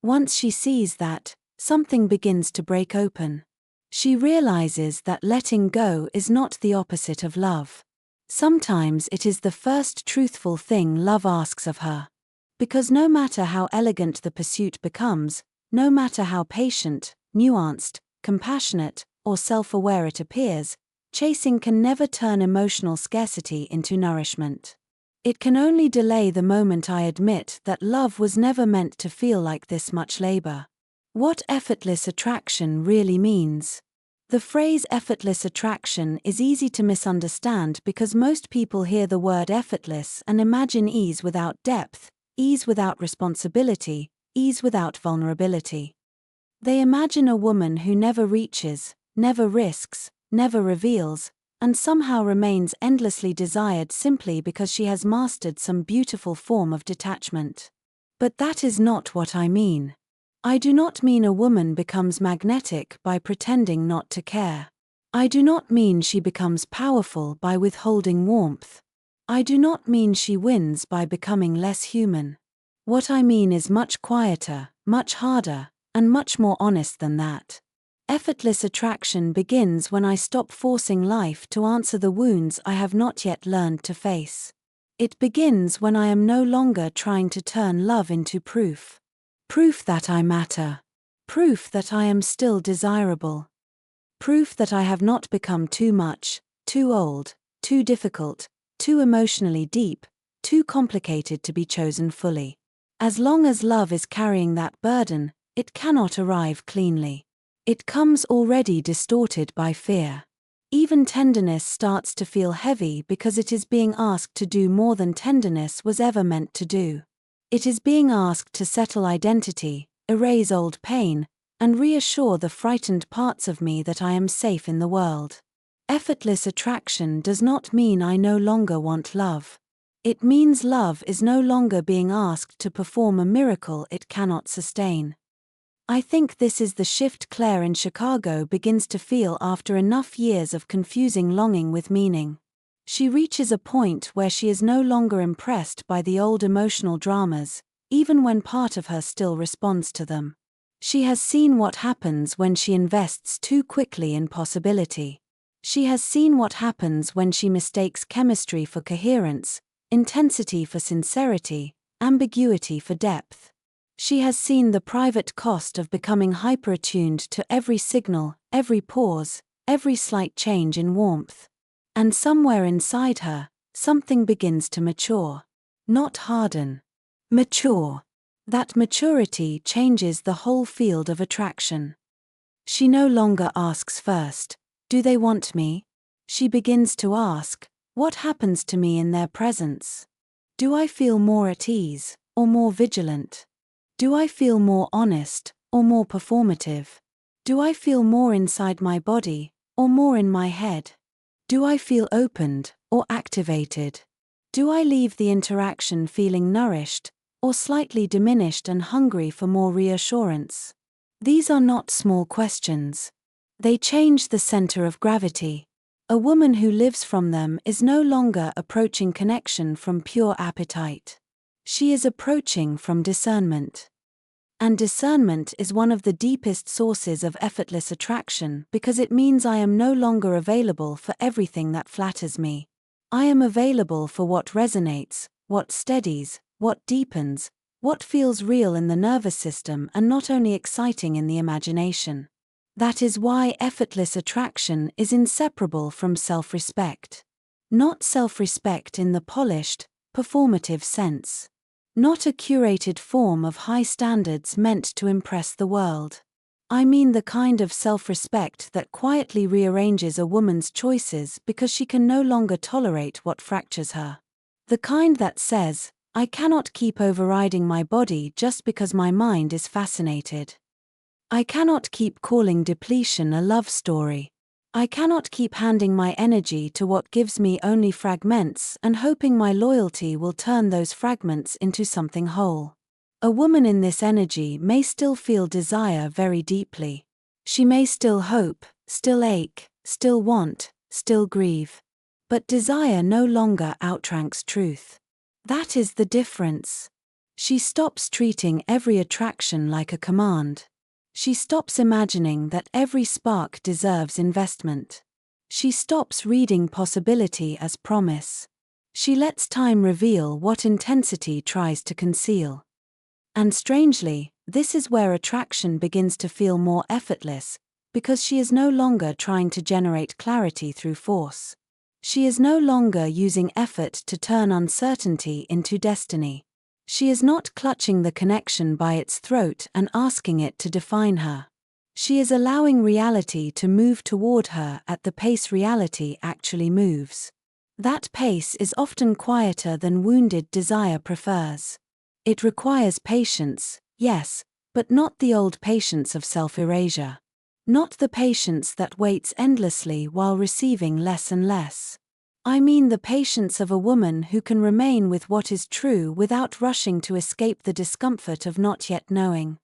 Once she sees that, something begins to break open. She realizes that letting go is not the opposite of love. Sometimes it is the first truthful thing love asks of her. Because no matter how elegant the pursuit becomes, no matter how patient, nuanced, compassionate, or self-aware it appears, chasing can never turn emotional scarcity into nourishment. It can only delay the moment I admit that love was never meant to feel like this much labor. What effortless attraction really means. The phrase effortless attraction is easy to misunderstand because most people hear the word effortless and imagine ease without depth, ease without responsibility, ease without vulnerability. They imagine a woman who never reaches, never risks, never reveals, and somehow remains endlessly desired simply because she has mastered some beautiful form of detachment. But that is not what I mean. I do not mean a woman becomes magnetic by pretending not to care. I do not mean she becomes powerful by withholding warmth. I do not mean she wins by becoming less human. What I mean is much quieter, much harder, and much more honest than that. Effortless attraction begins when I stop forcing life to answer the wounds I have not yet learned to face. It begins when I am no longer trying to turn love into proof. Proof that I matter. Proof that I am still desirable. Proof that I have not become too much, too old, too difficult, too emotionally deep, too complicated to be chosen fully. As long as love is carrying that burden, it cannot arrive cleanly. It comes already distorted by fear. Even tenderness starts to feel heavy because it is being asked to do more than tenderness was ever meant to do. It is being asked to settle identity, erase old pain, and reassure the frightened parts of me that I am safe in the world. Effortless attraction does not mean I no longer want love. It means love is no longer being asked to perform a miracle it cannot sustain. I think this is the shift Claire in Chicago begins to feel after enough years of confusing longing with meaning. She reaches a point where she is no longer impressed by the old emotional dramas, even when part of her still responds to them. She has seen what happens when she invests too quickly in possibility. She has seen what happens when she mistakes chemistry for coherence, intensity for sincerity, ambiguity for depth. She has seen the private cost of becoming hyper-attuned to every signal, every pause, every slight change in warmth. And somewhere inside her, something begins to mature. Not harden. Mature. That maturity changes the whole field of attraction. She no longer asks first, do they want me? She begins to ask, what happens to me in their presence? Do I feel more at ease, or more vigilant? Do I feel more honest, or more performative? Do I feel more inside my body, or more in my head? Do I feel opened, or activated? Do I leave the interaction feeling nourished, or slightly diminished and hungry for more reassurance? These are not small questions. They change the center of gravity. A woman who lives from them is no longer approaching connection from pure appetite. She is approaching from discernment. And discernment is one of the deepest sources of effortless attraction because it means I am no longer available for everything that flatters me. I am available for what resonates, what steadies, what deepens, what feels real in the nervous system and not only exciting in the imagination. That is why effortless attraction is inseparable from self-respect. Not self-respect in the polished, performative sense. Not a curated form of high standards meant to impress the world. I mean the kind of self-respect that quietly rearranges a woman's choices because she can no longer tolerate what fractures her. The kind that says, I cannot keep overriding my body just because my mind is fascinated. I cannot keep calling depletion a love story. I cannot keep handing my energy to what gives me only fragments and hoping my loyalty will turn those fragments into something whole. A woman in this energy may still feel desire very deeply. She may still hope, still ache, still want, still grieve. But desire no longer outranks truth. That is the difference. She stops treating every attraction like a command. She stops imagining that every spark deserves investment. She stops reading possibility as promise. She lets time reveal what intensity tries to conceal. And strangely, this is where attraction begins to feel more effortless, because she is no longer trying to generate clarity through force. She is no longer using effort to turn uncertainty into destiny. She is not clutching the connection by its throat and asking it to define her. She is allowing reality to move toward her at the pace reality actually moves. That pace is often quieter than wounded desire prefers. It requires patience, yes, but not the old patience of self-erasure. Not the patience that waits endlessly while receiving less and less. I mean the patience of a woman who can remain with what is true without rushing to escape the discomfort of not yet knowing.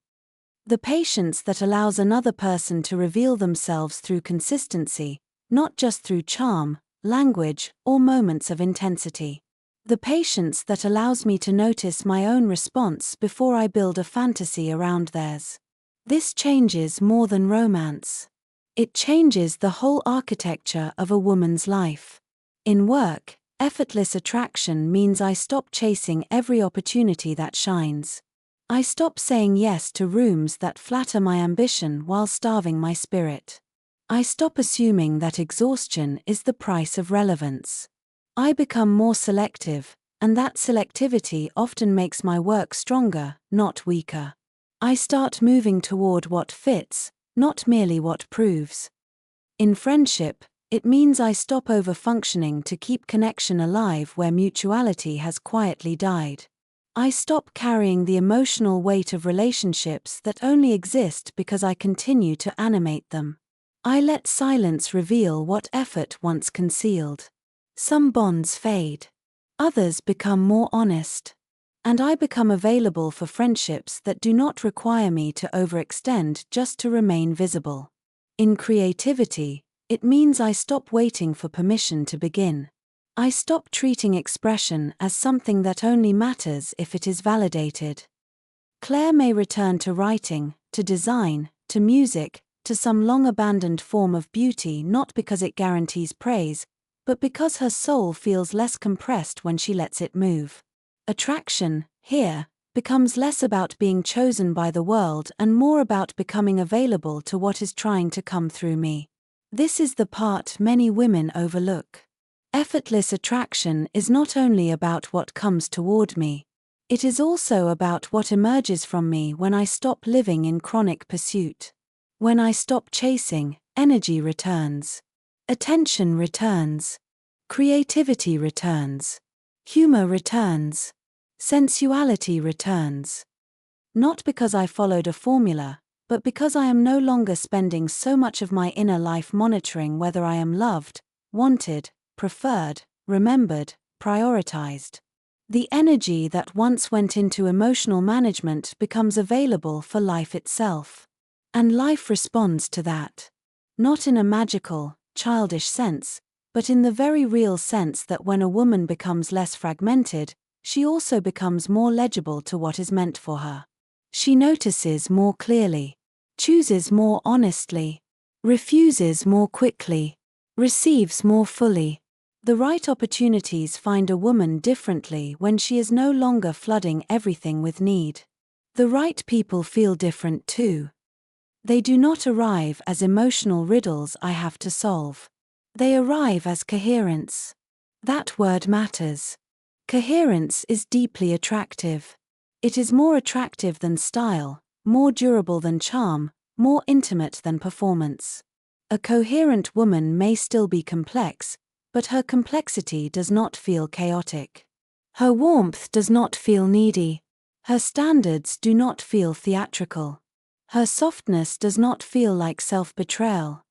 The patience that allows another person to reveal themselves through consistency, not just through charm, language, or moments of intensity. The patience that allows me to notice my own response before I build a fantasy around theirs. This changes more than romance. It changes the whole architecture of a woman's life. In work, effortless attraction means I stop chasing every opportunity that shines. I stop saying yes to rooms that flatter my ambition while starving my spirit. I stop assuming that exhaustion is the price of relevance. I become more selective, and that selectivity often makes my work stronger, not weaker. I start moving toward what fits, not merely what proves. In friendship, it means I stop over-functioning to keep connection alive where mutuality has quietly died. I stop carrying the emotional weight of relationships that only exist because I continue to animate them. I let silence reveal what effort once concealed. Some bonds fade. Others become more honest. And I become available for friendships that do not require me to overextend just to remain visible. In creativity, it means I stop waiting for permission to begin. I stop treating expression as something that only matters if it is validated. Claire may return to writing, to design, to music, to some long-abandoned form of beauty not because it guarantees praise, but because her soul feels less compressed when she lets it move. Attraction, here, becomes less about being chosen by the world and more about becoming available to what is trying to come through me. This is the part many women overlook. Effortless attraction is not only about what comes toward me. It is also about what emerges from me when I stop living in chronic pursuit. When I stop chasing, energy returns. Attention returns. Creativity returns. Humor returns. Sensuality returns. Not because I followed a formula, but because I am no longer spending so much of my inner life monitoring whether I am loved, wanted, preferred, remembered, prioritized. The energy that once went into emotional management becomes available for life itself. And life responds to that. Not in a magical, childish sense, but in the very real sense that when a woman becomes less fragmented, she also becomes more legible to what is meant for her. She notices more clearly, chooses more honestly, refuses more quickly, receives more fully. The right opportunities find a woman differently when she is no longer flooding everything with need. The right people feel different too. They do not arrive as emotional riddles I have to solve. They arrive as coherence. That word matters. Coherence is deeply attractive. It is more attractive than style, more durable than charm, more intimate than performance. A coherent woman may still be complex, but her complexity does not feel chaotic. Her warmth does not feel needy. Her standards do not feel theatrical. Her softness does not feel like self-betrayal.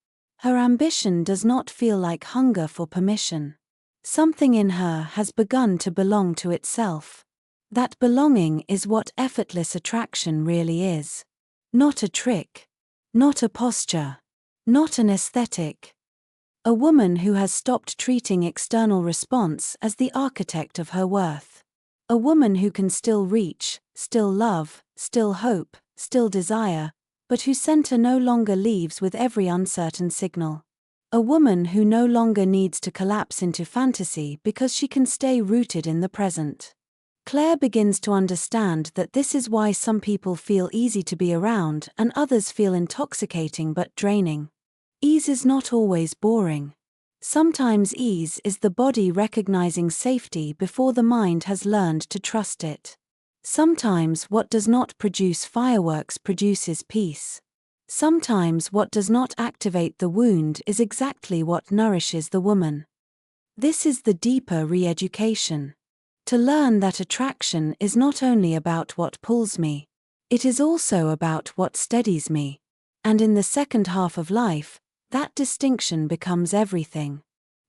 Her ambition does not feel like hunger for permission. Something in her has begun to belong to itself. That belonging is what effortless attraction really is. Not a trick. Not a posture. Not an aesthetic. A woman who has stopped treating external response as the architect of her worth. A woman who can still reach, still love, still hope, still desire, but whose center no longer leaves with every uncertain signal. A woman who no longer needs to collapse into fantasy because she can stay rooted in the present. Claire begins to understand that this is why some people feel easy to be around and others feel intoxicating but draining. Ease is not always boring. Sometimes ease is the body recognizing safety before the mind has learned to trust it. Sometimes what does not produce fireworks produces peace. Sometimes what does not activate the wound is exactly what nourishes the woman. This is the deeper re-education. To learn that attraction is not only about what pulls me, it is also about what steadies me. And in the second half of life, that distinction becomes everything.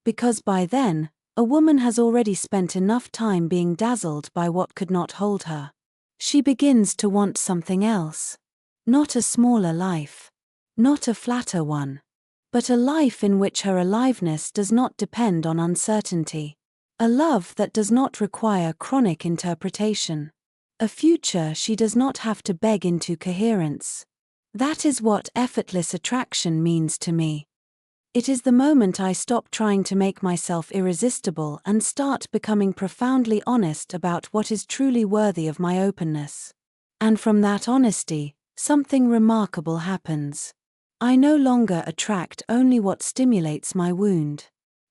Because by then, a woman has already spent enough time being dazzled by what could not hold her. She begins to want something else. Not a smaller life. Not a flatter one. But a life in which her aliveness does not depend on uncertainty. A love that does not require chronic interpretation. A future she does not have to beg into coherence. That is what effortless attraction means to me. It is the moment I stop trying to make myself irresistible and start becoming profoundly honest about what is truly worthy of my openness. And from that honesty, something remarkable happens. I no longer attract only what stimulates my wound.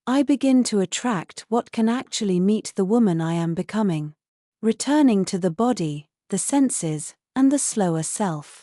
I begin to attract what can actually meet the woman I am becoming. Returning to the body, the senses, and the slower self.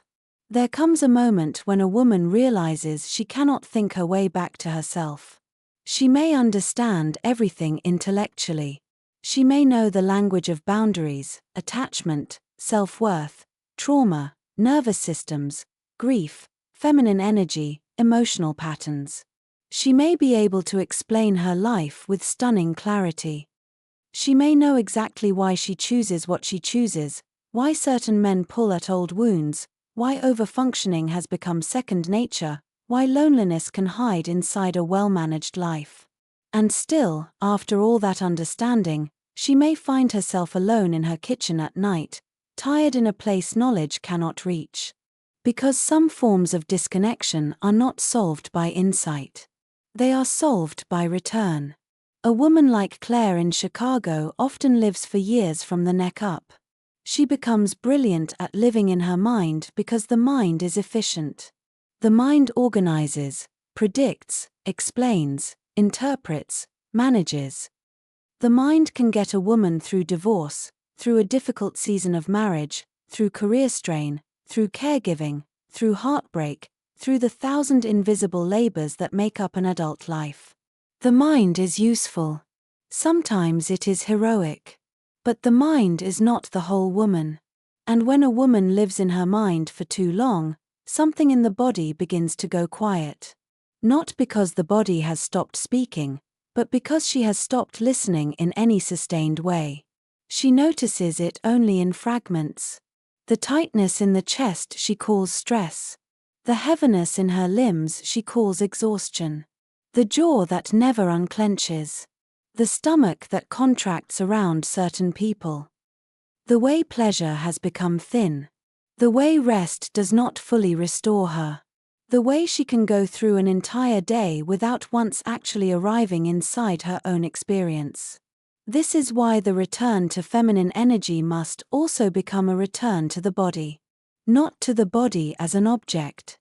There comes a moment when a woman realizes she cannot think her way back to herself. She may understand everything intellectually. She may know the language of boundaries, attachment, self-worth, trauma, nervous systems, grief, feminine energy, emotional patterns. She may be able to explain her life with stunning clarity. She may know exactly why she chooses what she chooses, why certain men pull at old wounds, why overfunctioning has become second nature, why loneliness can hide inside a well-managed life. And still, after all that understanding, she may find herself alone in her kitchen at night, tired in a place knowledge cannot reach. Because some forms of disconnection are not solved by insight. They are solved by return. A woman like Claire in Chicago often lives for years from the neck up. She becomes brilliant at living in her mind because the mind is efficient. The mind organizes, predicts, explains, interprets, manages. The mind can get a woman through divorce, through a difficult season of marriage, through career strain, through caregiving, through heartbreak, through the 1,000 invisible labors that make up an adult life. The mind is useful. Sometimes it is heroic. But the mind is not the whole woman. And when a woman lives in her mind for too long, something in the body begins to go quiet. Not because the body has stopped speaking, but because she has stopped listening in any sustained way. She notices it only in fragments. The tightness in the chest she calls stress. The heaviness in her limbs she calls exhaustion. The jaw that never unclenches. The stomach that contracts around certain people. The way pleasure has become thin. The way rest does not fully restore her. The way she can go through an entire day without once actually arriving inside her own experience. This is why the return to feminine energy must also become a return to the body. Not to the body as an object.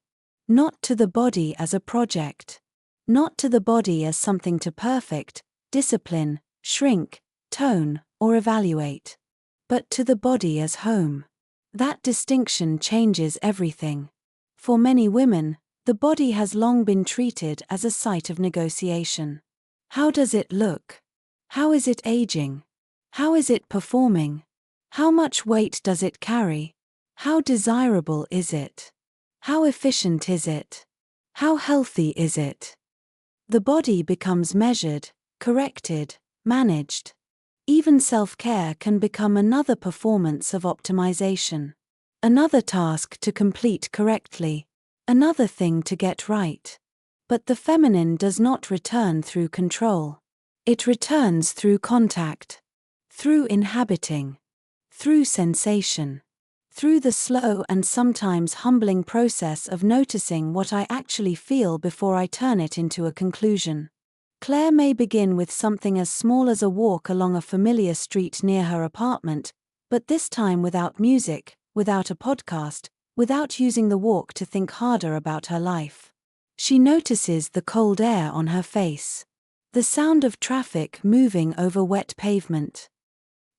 Not to the body as a project. Not to the body as something to perfect, discipline, shrink, tone, or evaluate. But to the body as home. That distinction changes everything. For many women, the body has long been treated as a site of negotiation. How does it look? How is it aging? How is it performing? How much weight does it carry? How desirable is it? How efficient is it? How healthy is it? The body becomes measured, corrected, managed. Even self-care can become another performance of optimization. Another task to complete correctly. Another thing to get right. But the feminine does not return through control. It returns through contact. through inhabiting, through sensation, through the slow and sometimes humbling process of noticing what I actually feel before I turn it into a conclusion. Claire may begin with something as small as a walk along a familiar street near her apartment, but this time without music, without a podcast, without using the walk to think harder about her life. She notices the cold air on her face, the sound of traffic moving over wet pavement,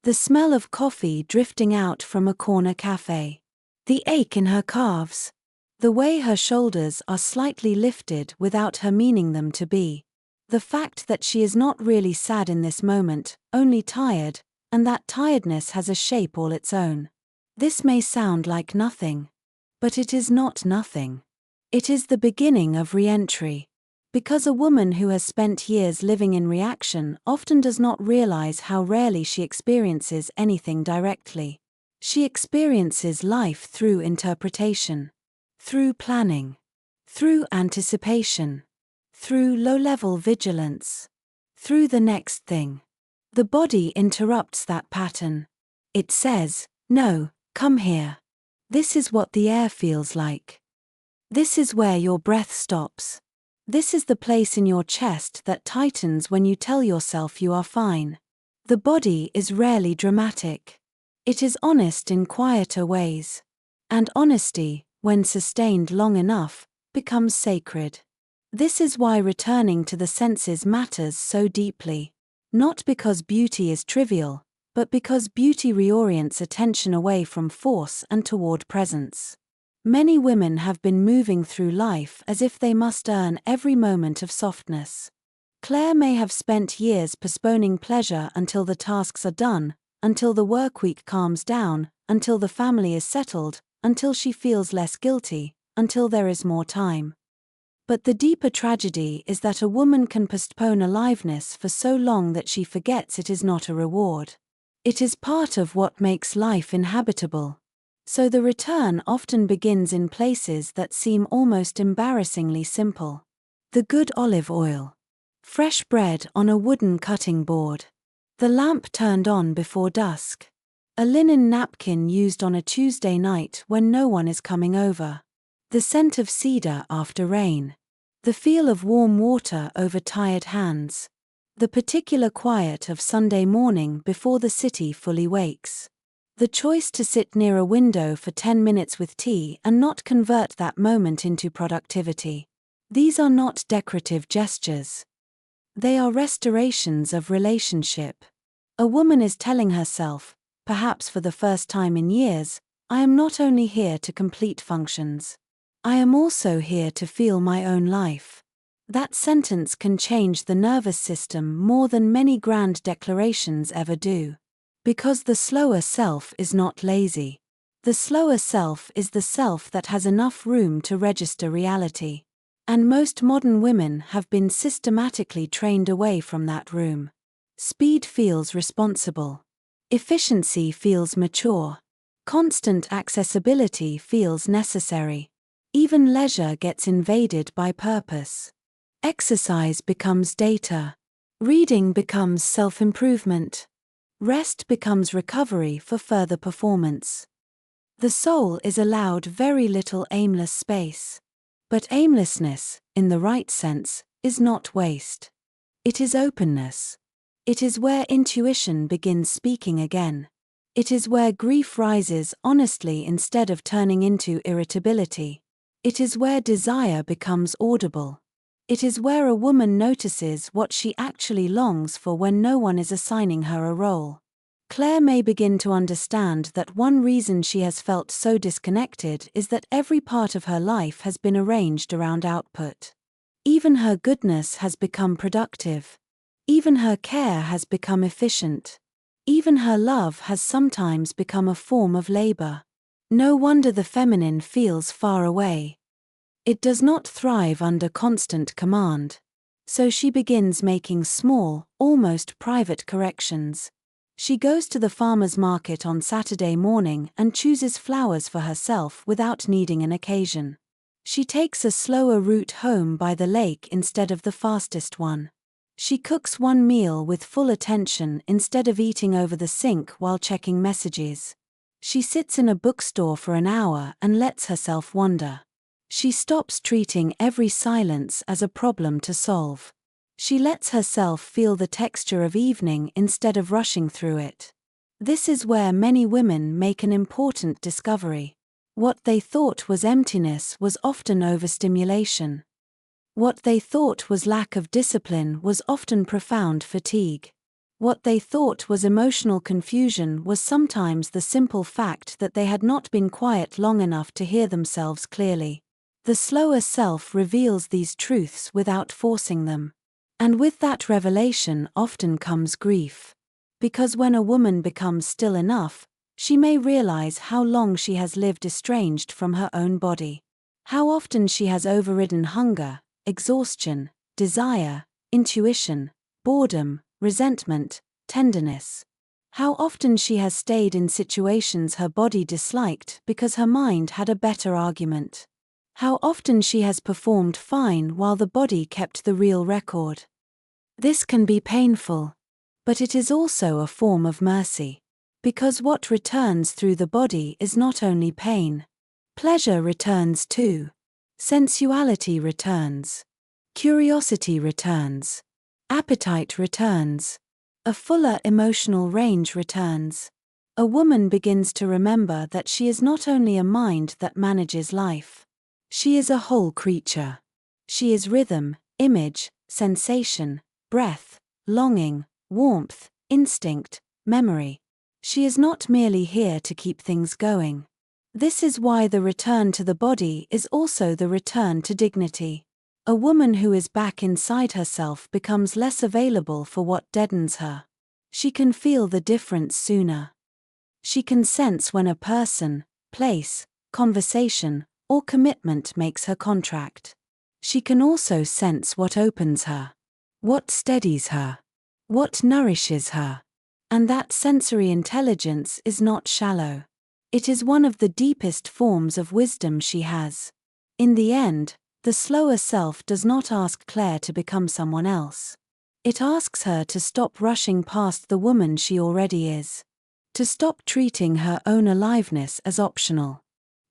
the smell of coffee drifting out from a corner cafe, the ache in her calves, the way her shoulders are slightly lifted without her meaning them to be, the fact that she is not really sad in this moment, only tired, and that tiredness has a shape all its own. This may sound like nothing, but it is not nothing. It is the beginning of re-entry. Because a woman who has spent years living in reaction often does not realize how rarely she experiences anything directly. She experiences life through interpretation, through planning, through anticipation, through low-level vigilance, through the next thing. The body interrupts that pattern. It says, "No, come here. This is what the air feels like. This is where your breath stops. This is the place in your chest that tightens when you tell yourself you are fine." The body is rarely dramatic. It is honest in quieter ways. And honesty, when sustained long enough, becomes sacred. This is why returning to the senses matters so deeply. Not because beauty is trivial, but because beauty reorients attention away from force and toward presence. Many women have been moving through life as if they must earn every moment of softness. Claire may have spent years postponing pleasure until the tasks are done, until the workweek calms down, until the family is settled, until she feels less guilty, until there is more time. But the deeper tragedy is that a woman can postpone aliveness for so long that she forgets it is not a reward. It is part of what makes life inhabitable. So the return often begins in places that seem almost embarrassingly simple. The good olive oil. Fresh bread on a wooden cutting board. The lamp turned on before dusk. A linen napkin used on a Tuesday night when no one is coming over. The scent of cedar after rain. The feel of warm water over tired hands. The particular quiet of Sunday morning before the city fully wakes. The choice to sit near a window for 10 minutes with tea and not convert that moment into productivity. These are not decorative gestures. They are restorations of relationship. A woman is telling herself, perhaps for the first time in years, "I am not only here to complete functions. I am also here to feel my own life." That sentence can change the nervous system more than many grand declarations ever do. Because the slower self is not lazy. The slower self is the self that has enough room to register reality. And most modern women have been systematically trained away from that room. Speed feels responsible. Efficiency feels mature. Constant accessibility feels necessary. Even leisure gets invaded by purpose. Exercise becomes data. Reading becomes self-improvement. Rest becomes recovery for further performance. The soul is allowed very little aimless space. But aimlessness, in the right sense, is not waste. It is openness. It is where intuition begins speaking again. It is where grief rises honestly instead of turning into irritability. It is where desire becomes audible. It is where a woman notices what she actually longs for when no one is assigning her a role. Claire may begin to understand that one reason she has felt so disconnected is that every part of her life has been arranged around output. Even her goodness has become productive. Even her care has become efficient. Even her love has sometimes become a form of labor. No wonder the feminine feels far away. It does not thrive under constant command. So she begins making small, almost private corrections. She goes to the farmer's market on Saturday morning and chooses flowers for herself without needing an occasion. She takes a slower route home by the lake instead of the fastest one. She cooks one meal with full attention instead of eating over the sink while checking messages. She sits in a bookstore for an hour and lets herself wander. She stops treating every silence as a problem to solve. She lets herself feel the texture of evening instead of rushing through it. This is where many women make an important discovery. What they thought was emptiness was often overstimulation. What they thought was lack of discipline was often profound fatigue. What they thought was emotional confusion was sometimes the simple fact that they had not been quiet long enough to hear themselves clearly. The slower self reveals these truths without forcing them. And with that revelation often comes grief. Because when a woman becomes still enough, she may realize how long she has lived estranged from her own body. How often she has overridden hunger, exhaustion, desire, intuition, boredom, resentment, tenderness. How often she has stayed in situations her body disliked because her mind had a better argument. How often she has performed fine while the body kept the real record. This can be painful. But it is also a form of mercy. Because what returns through the body is not only pain. Pleasure returns too. Sensuality returns. Curiosity returns. Appetite returns. A fuller emotional range returns. A woman begins to remember that she is not only a mind that manages life. She is a whole creature. She is rhythm, image, sensation, breath, longing, warmth, instinct, memory. She is not merely here to keep things going. This is why the return to the body is also the return to dignity. A woman who is back inside herself becomes less available for what deadens her. She can feel the difference sooner. She can sense when a person, place, conversation, or commitment makes her contract. She can also sense what opens her, what steadies her, what nourishes her. And that sensory intelligence is not shallow. It is one of the deepest forms of wisdom she has. In the end, the slower self does not ask Claire to become someone else. It asks her to stop rushing past the woman she already is. To stop treating her own aliveness as optional.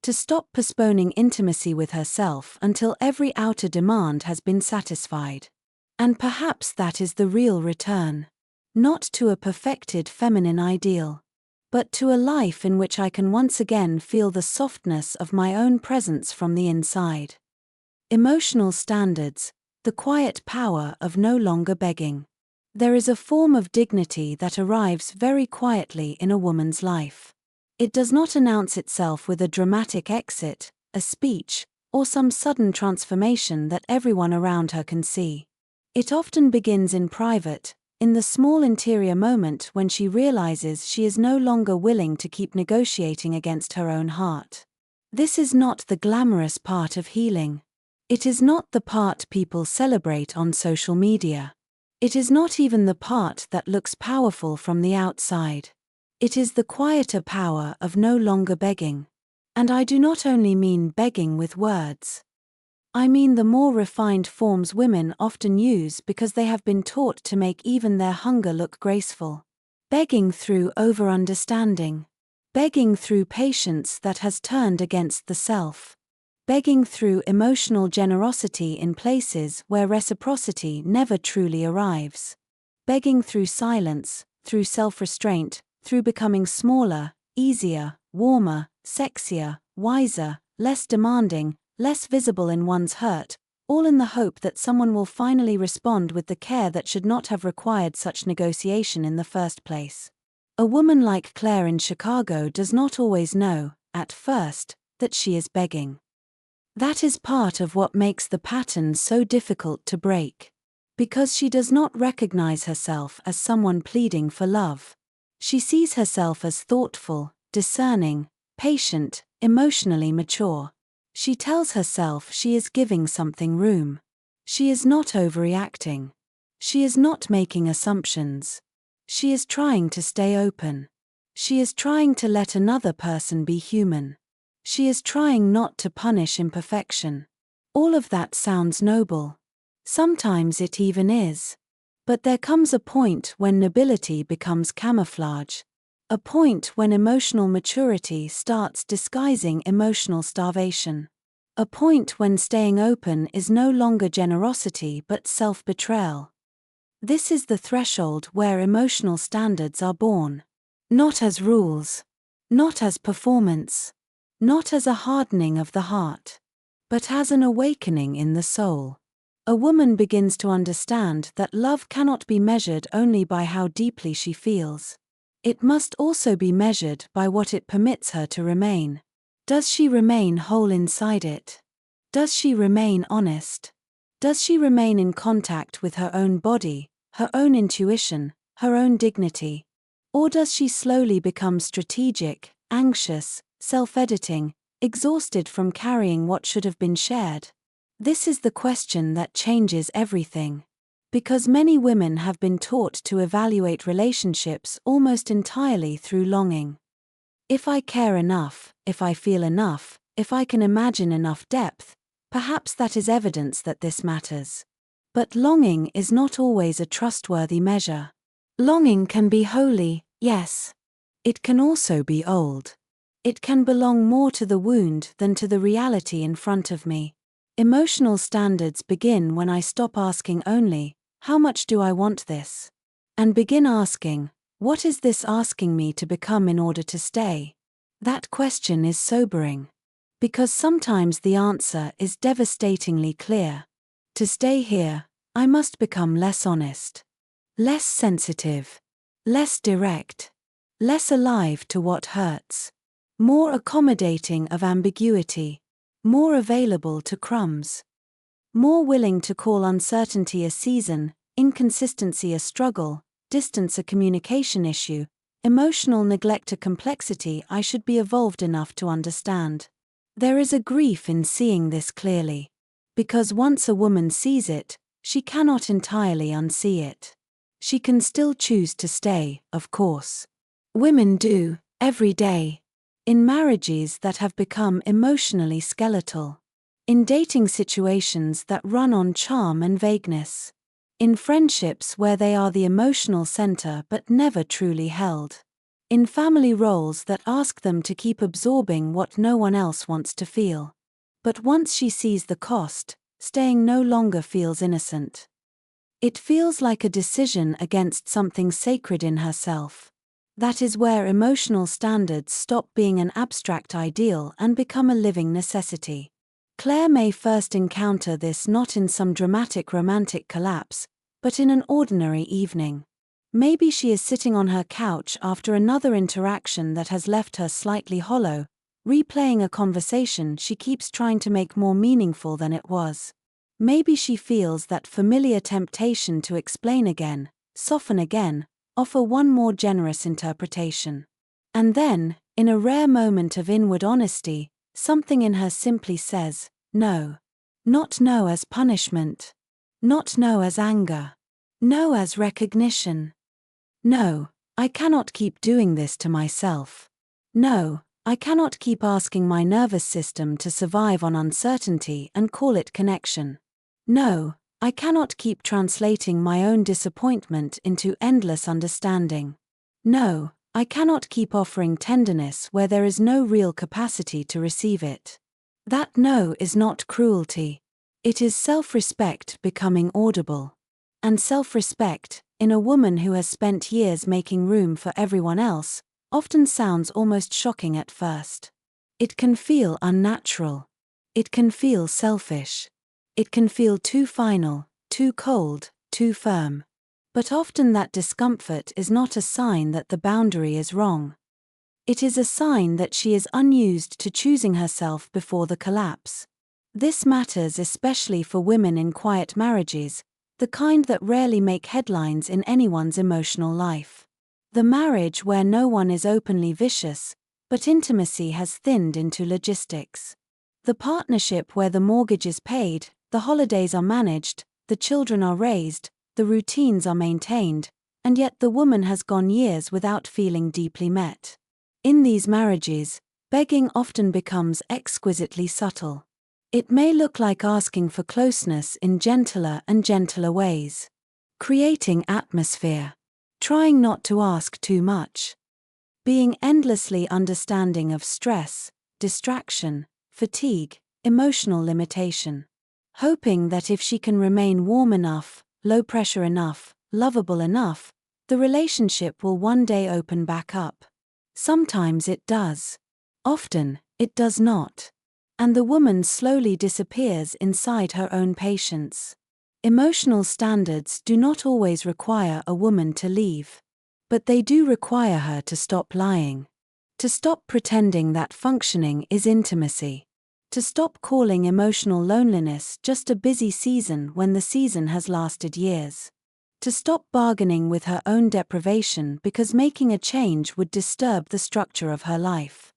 To stop postponing intimacy with herself until every outer demand has been satisfied. And perhaps that is the real return. Not to a perfected feminine ideal, but to a life in which I can once again feel the softness of my own presence from the inside. Emotional standards, the quiet power of no longer begging. There is a form of dignity that arrives very quietly in a woman's life. It does not announce itself with a dramatic exit, a speech, or some sudden transformation that everyone around her can see. It often begins in private, in the small interior moment when she realizes she is no longer willing to keep negotiating against her own heart. This is not the glamorous part of healing. It is not the part people celebrate on social media. It is not even the part that looks powerful from the outside. It is the quieter power of no longer begging. And I do not only mean begging with words. I mean the more refined forms women often use because they have been taught to make even their hunger look graceful. Begging through over-understanding. Begging through patience that has turned against the self. Begging through emotional generosity in places where reciprocity never truly arrives. Begging through silence, through self-restraint, through becoming smaller, easier, warmer, sexier, wiser, less demanding, less visible in one's hurt, all in the hope that someone will finally respond with the care that should not have required such negotiation in the first place. A woman like Claire in Chicago does not always know, at first, that she is begging. That is part of what makes the pattern so difficult to break. Because she does not recognize herself as someone pleading for love. She sees herself as thoughtful, discerning, patient, emotionally mature. She tells herself she is giving something room. She is not overreacting. She is not making assumptions. She is trying to stay open. She is trying to let another person be human. She is trying not to punish imperfection. All of that sounds noble. Sometimes it even is. But there comes a point when nobility becomes camouflage. A point when emotional maturity starts disguising emotional starvation. A point when staying open is no longer generosity but self-betrayal. This is the threshold where emotional standards are born. Not as rules. Not as performance. Not as a hardening of the heart. But as an awakening in the soul. A woman begins to understand that love cannot be measured only by how deeply she feels. It must also be measured by what it permits her to remain. Does she remain whole inside it? Does she remain honest? Does she remain in contact with her own body, her own intuition, her own dignity? Or does she slowly become strategic, anxious, self-editing, exhausted from carrying what should have been shared? This is the question that changes everything. Because many women have been taught to evaluate relationships almost entirely through longing. If I care enough, if I feel enough, if I can imagine enough depth, perhaps that is evidence that this matters. But longing is not always a trustworthy measure. Longing can be holy, yes. It can also be old. It can belong more to the wound than to the reality in front of me. Emotional standards begin when I stop asking only, how much do I want this? And begin asking, what is this asking me to become in order to stay? That question is sobering. Because sometimes the answer is devastatingly clear. To stay here, I must become less honest. Less sensitive. Less direct. Less alive to what hurts. More accommodating of ambiguity. More available to crumbs. More willing to call uncertainty a season, inconsistency a struggle, distance a communication issue, emotional neglect a complexity I should be evolved enough to understand. There is a grief in seeing this clearly. Because once a woman sees it, she cannot entirely unsee it. She can still choose to stay, of course. Women do, every day. In marriages that have become emotionally skeletal. In dating situations that run on charm and vagueness. In friendships where they are the emotional center but never truly held. In family roles that ask them to keep absorbing what no one else wants to feel. But once she sees the cost, staying no longer feels innocent. It feels like a decision against something sacred in herself. That is where emotional standards stop being an abstract ideal and become a living necessity. Claire may first encounter this not in some dramatic romantic collapse, but in an ordinary evening. Maybe she is sitting on her couch after another interaction that has left her slightly hollow, replaying a conversation she keeps trying to make more meaningful than it was. Maybe she feels that familiar temptation to explain again, soften again, offer one more generous interpretation. And then, in a rare moment of inward honesty, something in her simply says, no. Not no as punishment. Not no as anger. No as recognition. No, I cannot keep doing this to myself. No, I cannot keep asking my nervous system to survive on uncertainty and call it connection. No, I cannot keep translating my own disappointment into endless understanding. No, I cannot keep offering tenderness where there is no real capacity to receive it. That no is not cruelty. It is self-respect becoming audible. And self-respect, in a woman who has spent years making room for everyone else, often sounds almost shocking at first. It can feel unnatural. It can feel selfish. It can feel too final, too cold, too firm. But often that discomfort is not a sign that the boundary is wrong. It is a sign that she is unused to choosing herself before the collapse. This matters especially for women in quiet marriages, the kind that rarely make headlines in anyone's emotional life. The marriage where no one is openly vicious, but intimacy has thinned into logistics. The partnership where the mortgage is paid, the holidays are managed, the children are raised, the routines are maintained, and yet the woman has gone years without feeling deeply met. In these marriages, begging often becomes exquisitely subtle. It may look like asking for closeness in gentler and gentler ways. Creating atmosphere. Trying not to ask too much. Being endlessly understanding of stress, distraction, fatigue, emotional limitation. Hoping that if she can remain warm enough, low pressure enough, lovable enough, the relationship will one day open back up. Sometimes it does. Often, it does not. And the woman slowly disappears inside her own patience. Emotional standards do not always require a woman to leave. But they do require her to stop lying. To stop pretending that functioning is intimacy. To stop calling emotional loneliness just a busy season when the season has lasted years. To stop bargaining with her own deprivation because making a change would disturb the structure of her life.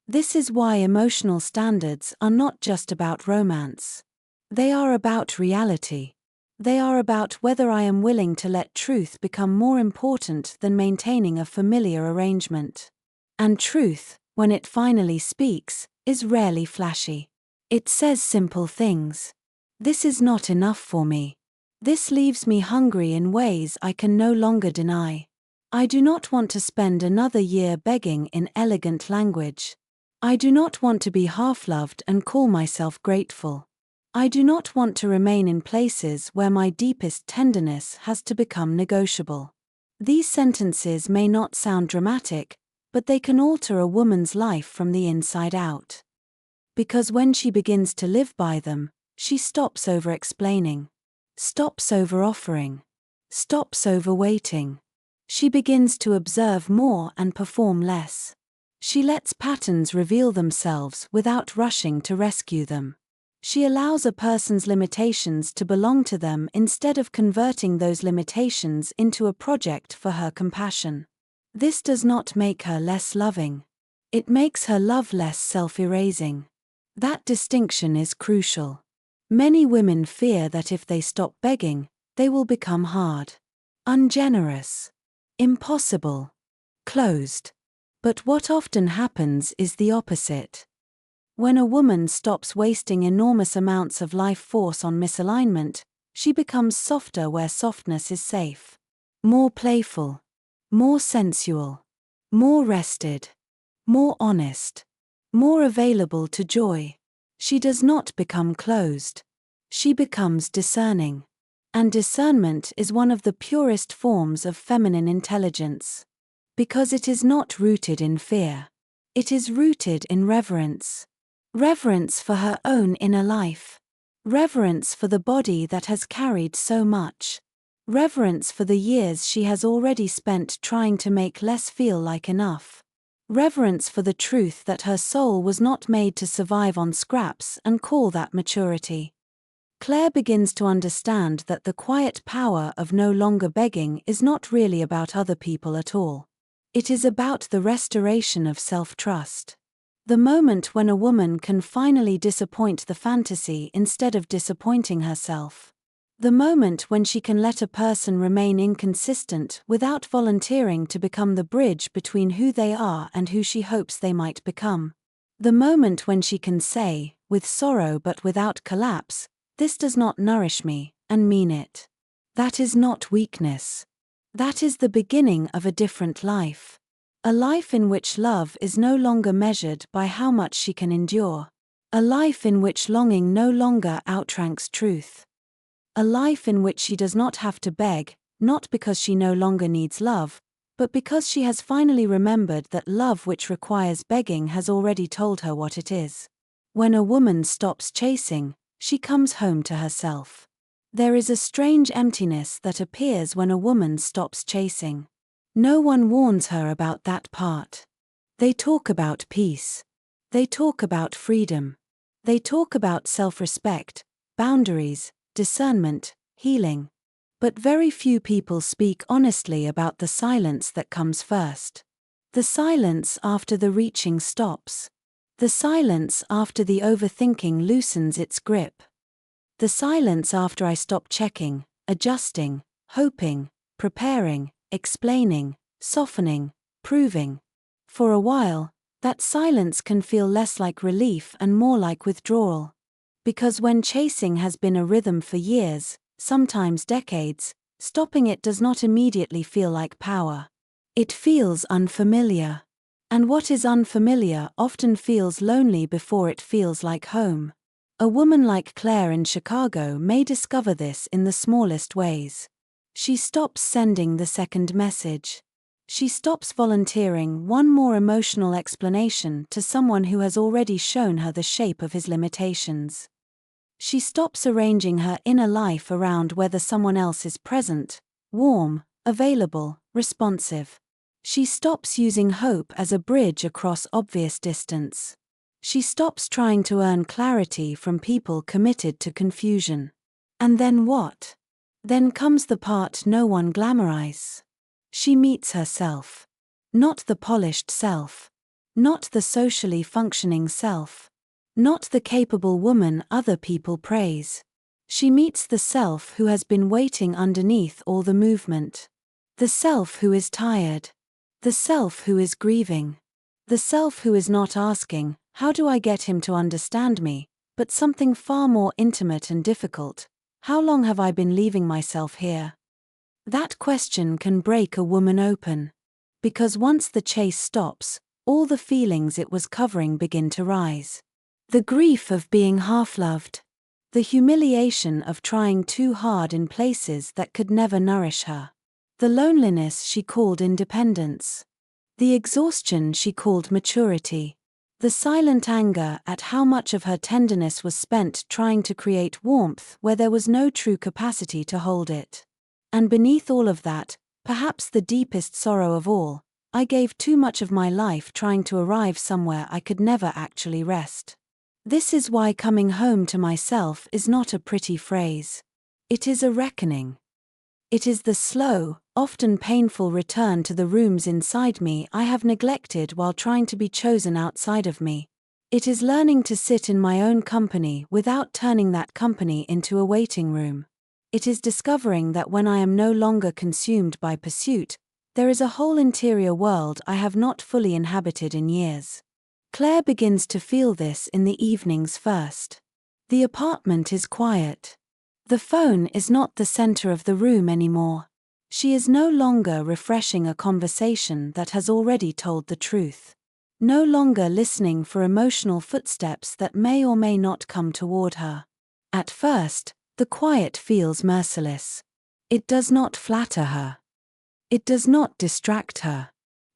This is why emotional standards are not just about romance. They are about reality. They are about whether I am willing to let truth become more important than maintaining a familiar arrangement. And truth, when it finally speaks, is rarely flashy. It says simple things. This is not enough for me. This leaves me hungry in ways I can no longer deny. I do not want to spend another year begging in elegant language. I do not want to be half-loved and call myself grateful. I do not want to remain in places where my deepest tenderness has to become negotiable. These sentences may not sound dramatic, but they can alter a woman's life from the inside out. Because when she begins to live by them, she stops over-explaining, stops over-offering, stops over-waiting. She begins to observe more and perform less. She lets patterns reveal themselves without rushing to rescue them. She allows a person's limitations to belong to them instead of converting those limitations into a project for her compassion. This does not make her less loving. It makes her love less self-erasing. That distinction is crucial. Many women fear that if they stop begging, they will become hard, ungenerous, impossible, closed. But what often happens is the opposite. When a woman stops wasting enormous amounts of life force on misalignment, she becomes softer where softness is safe. More playful. More sensual. More rested. More honest. More available to joy. She does not become closed. She becomes discerning. And discernment is one of the purest forms of feminine intelligence. Because it is not rooted in fear. It is rooted in reverence. Reverence for her own inner life. Reverence for the body that has carried so much. Reverence for the years she has already spent trying to make less feel like enough. Reverence for the truth that her soul was not made to survive on scraps and call that maturity. Claire begins to understand that the quiet power of no longer begging is not really about other people at all. It is about the restoration of self-trust. The moment when a woman can finally disappoint the fantasy instead of disappointing herself. The moment when she can let a person remain inconsistent without volunteering to become the bridge between who they are and who she hopes they might become. The moment when she can say, with sorrow but without collapse, "This does not nourish me," and mean it. That is not weakness. That is the beginning of a different life. A life in which love is no longer measured by how much she can endure. A life in which longing no longer outranks truth. A life in which she does not have to beg, not because she no longer needs love, but because she has finally remembered that love which requires begging has already told her what it is. When a woman stops chasing, she comes home to herself. There is a strange emptiness that appears when a woman stops chasing. No one warns her about that part. They talk about peace. They talk about freedom. They talk about self-respect, boundaries, discernment, healing. But very few people speak honestly about the silence that comes first. The silence after the reaching stops. The silence after the overthinking loosens its grip. The silence after I stop checking, adjusting, hoping, preparing, explaining, softening, proving. For a while, that silence can feel less like relief and more like withdrawal. Because when chasing has been a rhythm for years, sometimes decades, Stopping it does not immediately feel like power. It feels unfamiliar. And what is unfamiliar often feels lonely before it feels like home. A woman like Claire in Chicago may discover this in the smallest ways. She stops sending the second message. She stops volunteering one more emotional explanation to someone who has already shown her the shape of his limitations. She stops arranging her inner life around whether someone else is present, warm, available, responsive. She stops using hope as a bridge across obvious distance. She stops trying to earn clarity from people committed to confusion. And then what? Then comes the part no one glamorizes. She meets herself. Not the polished self. Not the socially functioning self. Not the capable woman other people praise. She meets the self who has been waiting underneath all the movement. The self who is tired. The self who is grieving. The self who is not asking, how do I get him to understand me, but something far more intimate and difficult, how long have I been leaving myself here? That question can break a woman open. Because once the chase stops, all the feelings it was covering begin to rise. The grief of being half-loved. The humiliation of trying too hard in places that could never nourish her. The loneliness she called independence. The exhaustion she called maturity. The silent anger at how much of her tenderness was spent trying to create warmth where there was no true capacity to hold it. And beneath all of that, perhaps the deepest sorrow of all, I gave too much of my life trying to arrive somewhere I could never actually rest. This is why coming home to myself is not a pretty phrase. It is a reckoning. It is the slow, often painful return to the rooms inside me I have neglected while trying to be chosen outside of me. It is learning to sit in my own company without turning that company into a waiting room. It is discovering that when I am no longer consumed by pursuit, there is a whole interior world I have not fully inhabited in years. Claire begins to feel this in the evenings first. The apartment is quiet. The phone is not the center of the room anymore. She is no longer refreshing a conversation that has already told the truth. No longer listening for emotional footsteps that may or may not come toward her. At first, the quiet feels merciless. It does not flatter her. It does not distract her.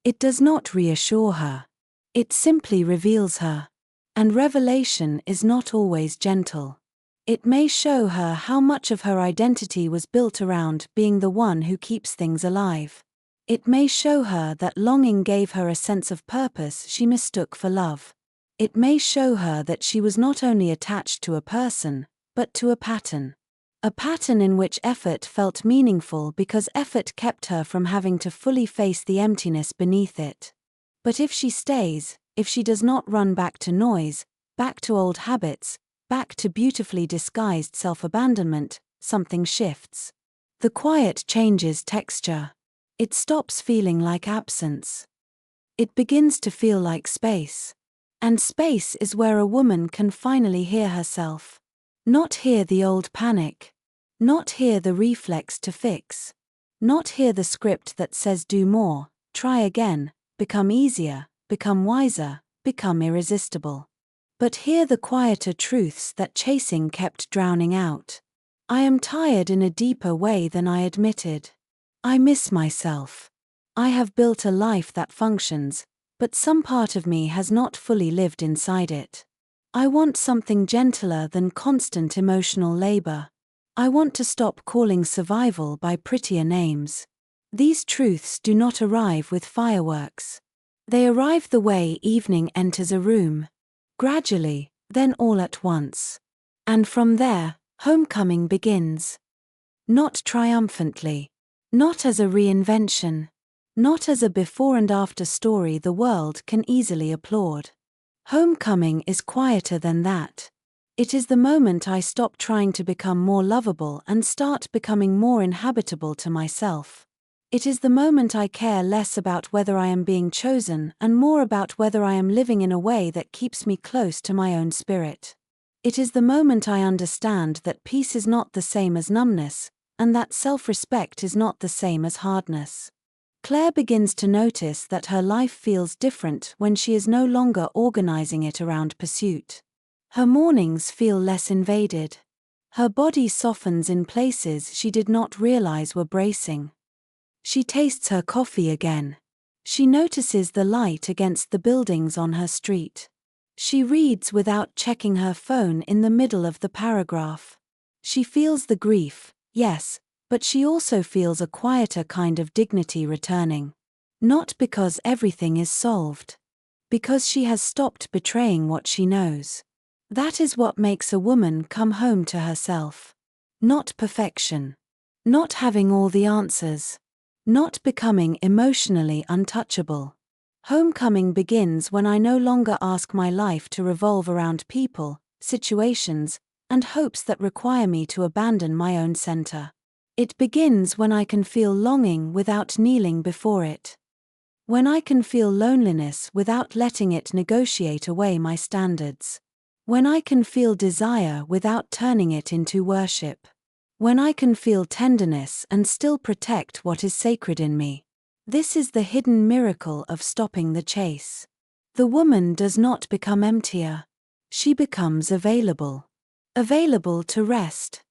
It does not reassure her. It simply reveals her. And revelation is not always gentle. It may show her how much of her identity was built around being the one who keeps things alive. It may show her that longing gave her a sense of purpose she mistook for love. It may show her that she was not only attached to a person, but to a pattern. A pattern in which effort felt meaningful because effort kept her from having to fully face the emptiness beneath it. But if she stays, if she does not run back to noise, back to old habits, back to beautifully disguised self-abandonment, something shifts. The quiet changes texture. It stops feeling like absence. It begins to feel like space. And space is where a woman can finally hear herself. Not hear the old panic. Not hear the reflex to fix. Not hear the script that says do more, try again, become easier, become wiser, become irresistible. But hear the quieter truths that chasing kept drowning out. I am tired in a deeper way than I admitted. I miss myself. I have built a life that functions, but some part of me has not fully lived inside it. I want something gentler than constant emotional labor. I want to stop calling survival by prettier names. These truths do not arrive with fireworks. They arrive the way evening enters a room. Gradually, then all at once. And from there, homecoming begins. Not triumphantly. Not as a reinvention. Not as a before and after story the world can easily applaud. Homecoming is quieter than that. It is the moment I stop trying to become more lovable and start becoming more inhabitable to myself. It is the moment I care less about whether I am being chosen and more about whether I am living in a way that keeps me close to my own spirit. It is the moment I understand that peace is not the same as numbness, and that self-respect is not the same as hardness. Claire begins to notice that her life feels different when she is no longer organizing it around pursuit. Her mornings feel less invaded. Her body softens in places she did not realize were bracing. She tastes her coffee again. She notices the light against the buildings on her street. She reads without checking her phone in the middle of the paragraph. She feels the grief, yes, but she also feels a quieter kind of dignity returning. Not because everything is solved. Because she has stopped betraying what she knows. That is what makes a woman come home to herself. Not perfection. Not having all the answers. Not becoming emotionally untouchable. Homecoming begins when I no longer ask my life to revolve around people, situations, and hopes that require me to abandon my own center. It begins when I can feel longing without kneeling before it. When I can feel loneliness without letting it negotiate away my standards. When I can feel desire without turning it into worship. When I can feel tenderness and still protect what is sacred in me. This is the hidden miracle of stopping the chase. The woman does not become emptier. She becomes available. Available to rest.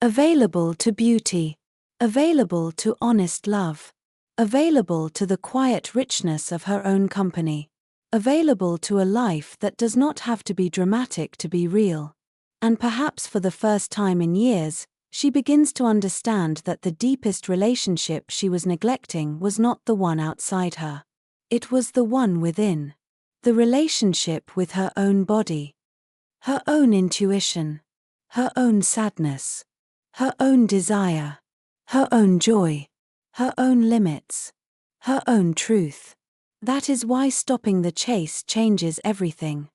Available to beauty. Available to honest love. Available to the quiet richness of her own company. Available to a life that does not have to be dramatic to be real. And perhaps for the first time in years, she begins to understand that the deepest relationship she was neglecting was not the one outside her. It was the one within. The relationship with her own body. Her own intuition. Her own sadness. Her own desire. Her own joy. Her own limits. Her own truth. That is why stopping the chase changes everything.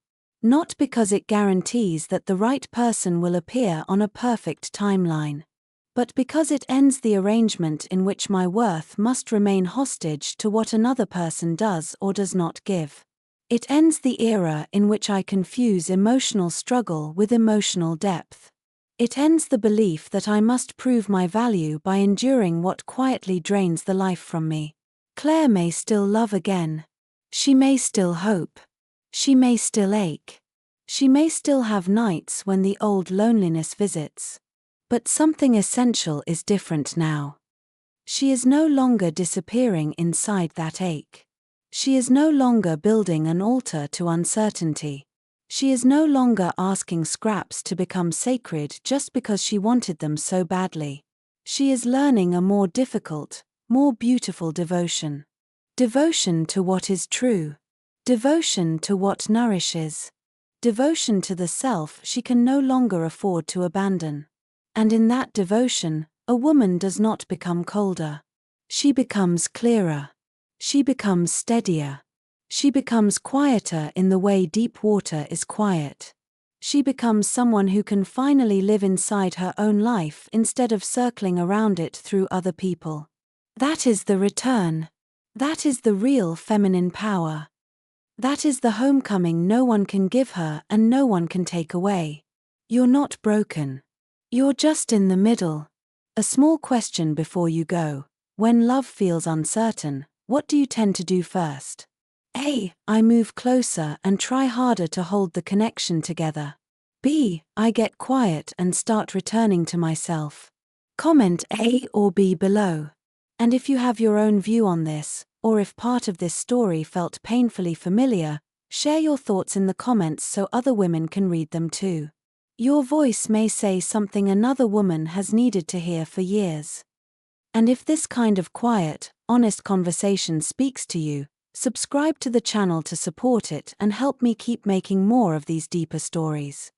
Not because it guarantees that the right person will appear on a perfect timeline, but because it ends the arrangement in which my worth must remain hostage to what another person does or does not give. It ends the era in which I confuse emotional struggle with emotional depth. It ends the belief that I must prove my value by enduring what quietly drains the life from me. Claire may still love again. She may still hope. She may still ache. She may still have nights when the old loneliness visits. But something essential is different now. She is no longer disappearing inside that ache. She is no longer building an altar to uncertainty. She is no longer asking scraps to become sacred just because she wanted them so badly. She is learning a more difficult, more beautiful devotion. Devotion to what is true. Devotion to what nourishes. Devotion to the self she can no longer afford to abandon. And in that devotion, a woman does not become colder. She becomes clearer. She becomes steadier. She becomes quieter in the way deep water is quiet. She becomes someone who can finally live inside her own life instead of circling around it through other people. That is the return. That is the real feminine power. That is the homecoming no one can give her and no one can take away. You're not broken. You're just in the middle. A small question before you go. When love feels uncertain, what do you tend to do first? A. I move closer and try harder to hold the connection together. B. I get quiet and start returning to myself. Comment A or B below. And if you have your own view on this, or if part of this story felt painfully familiar, share your thoughts in the comments so other women can read them too. Your voice may say something another woman has needed to hear for years. And if this kind of quiet, honest conversation speaks to you, subscribe to the channel to support it and help me keep making more of these deeper stories.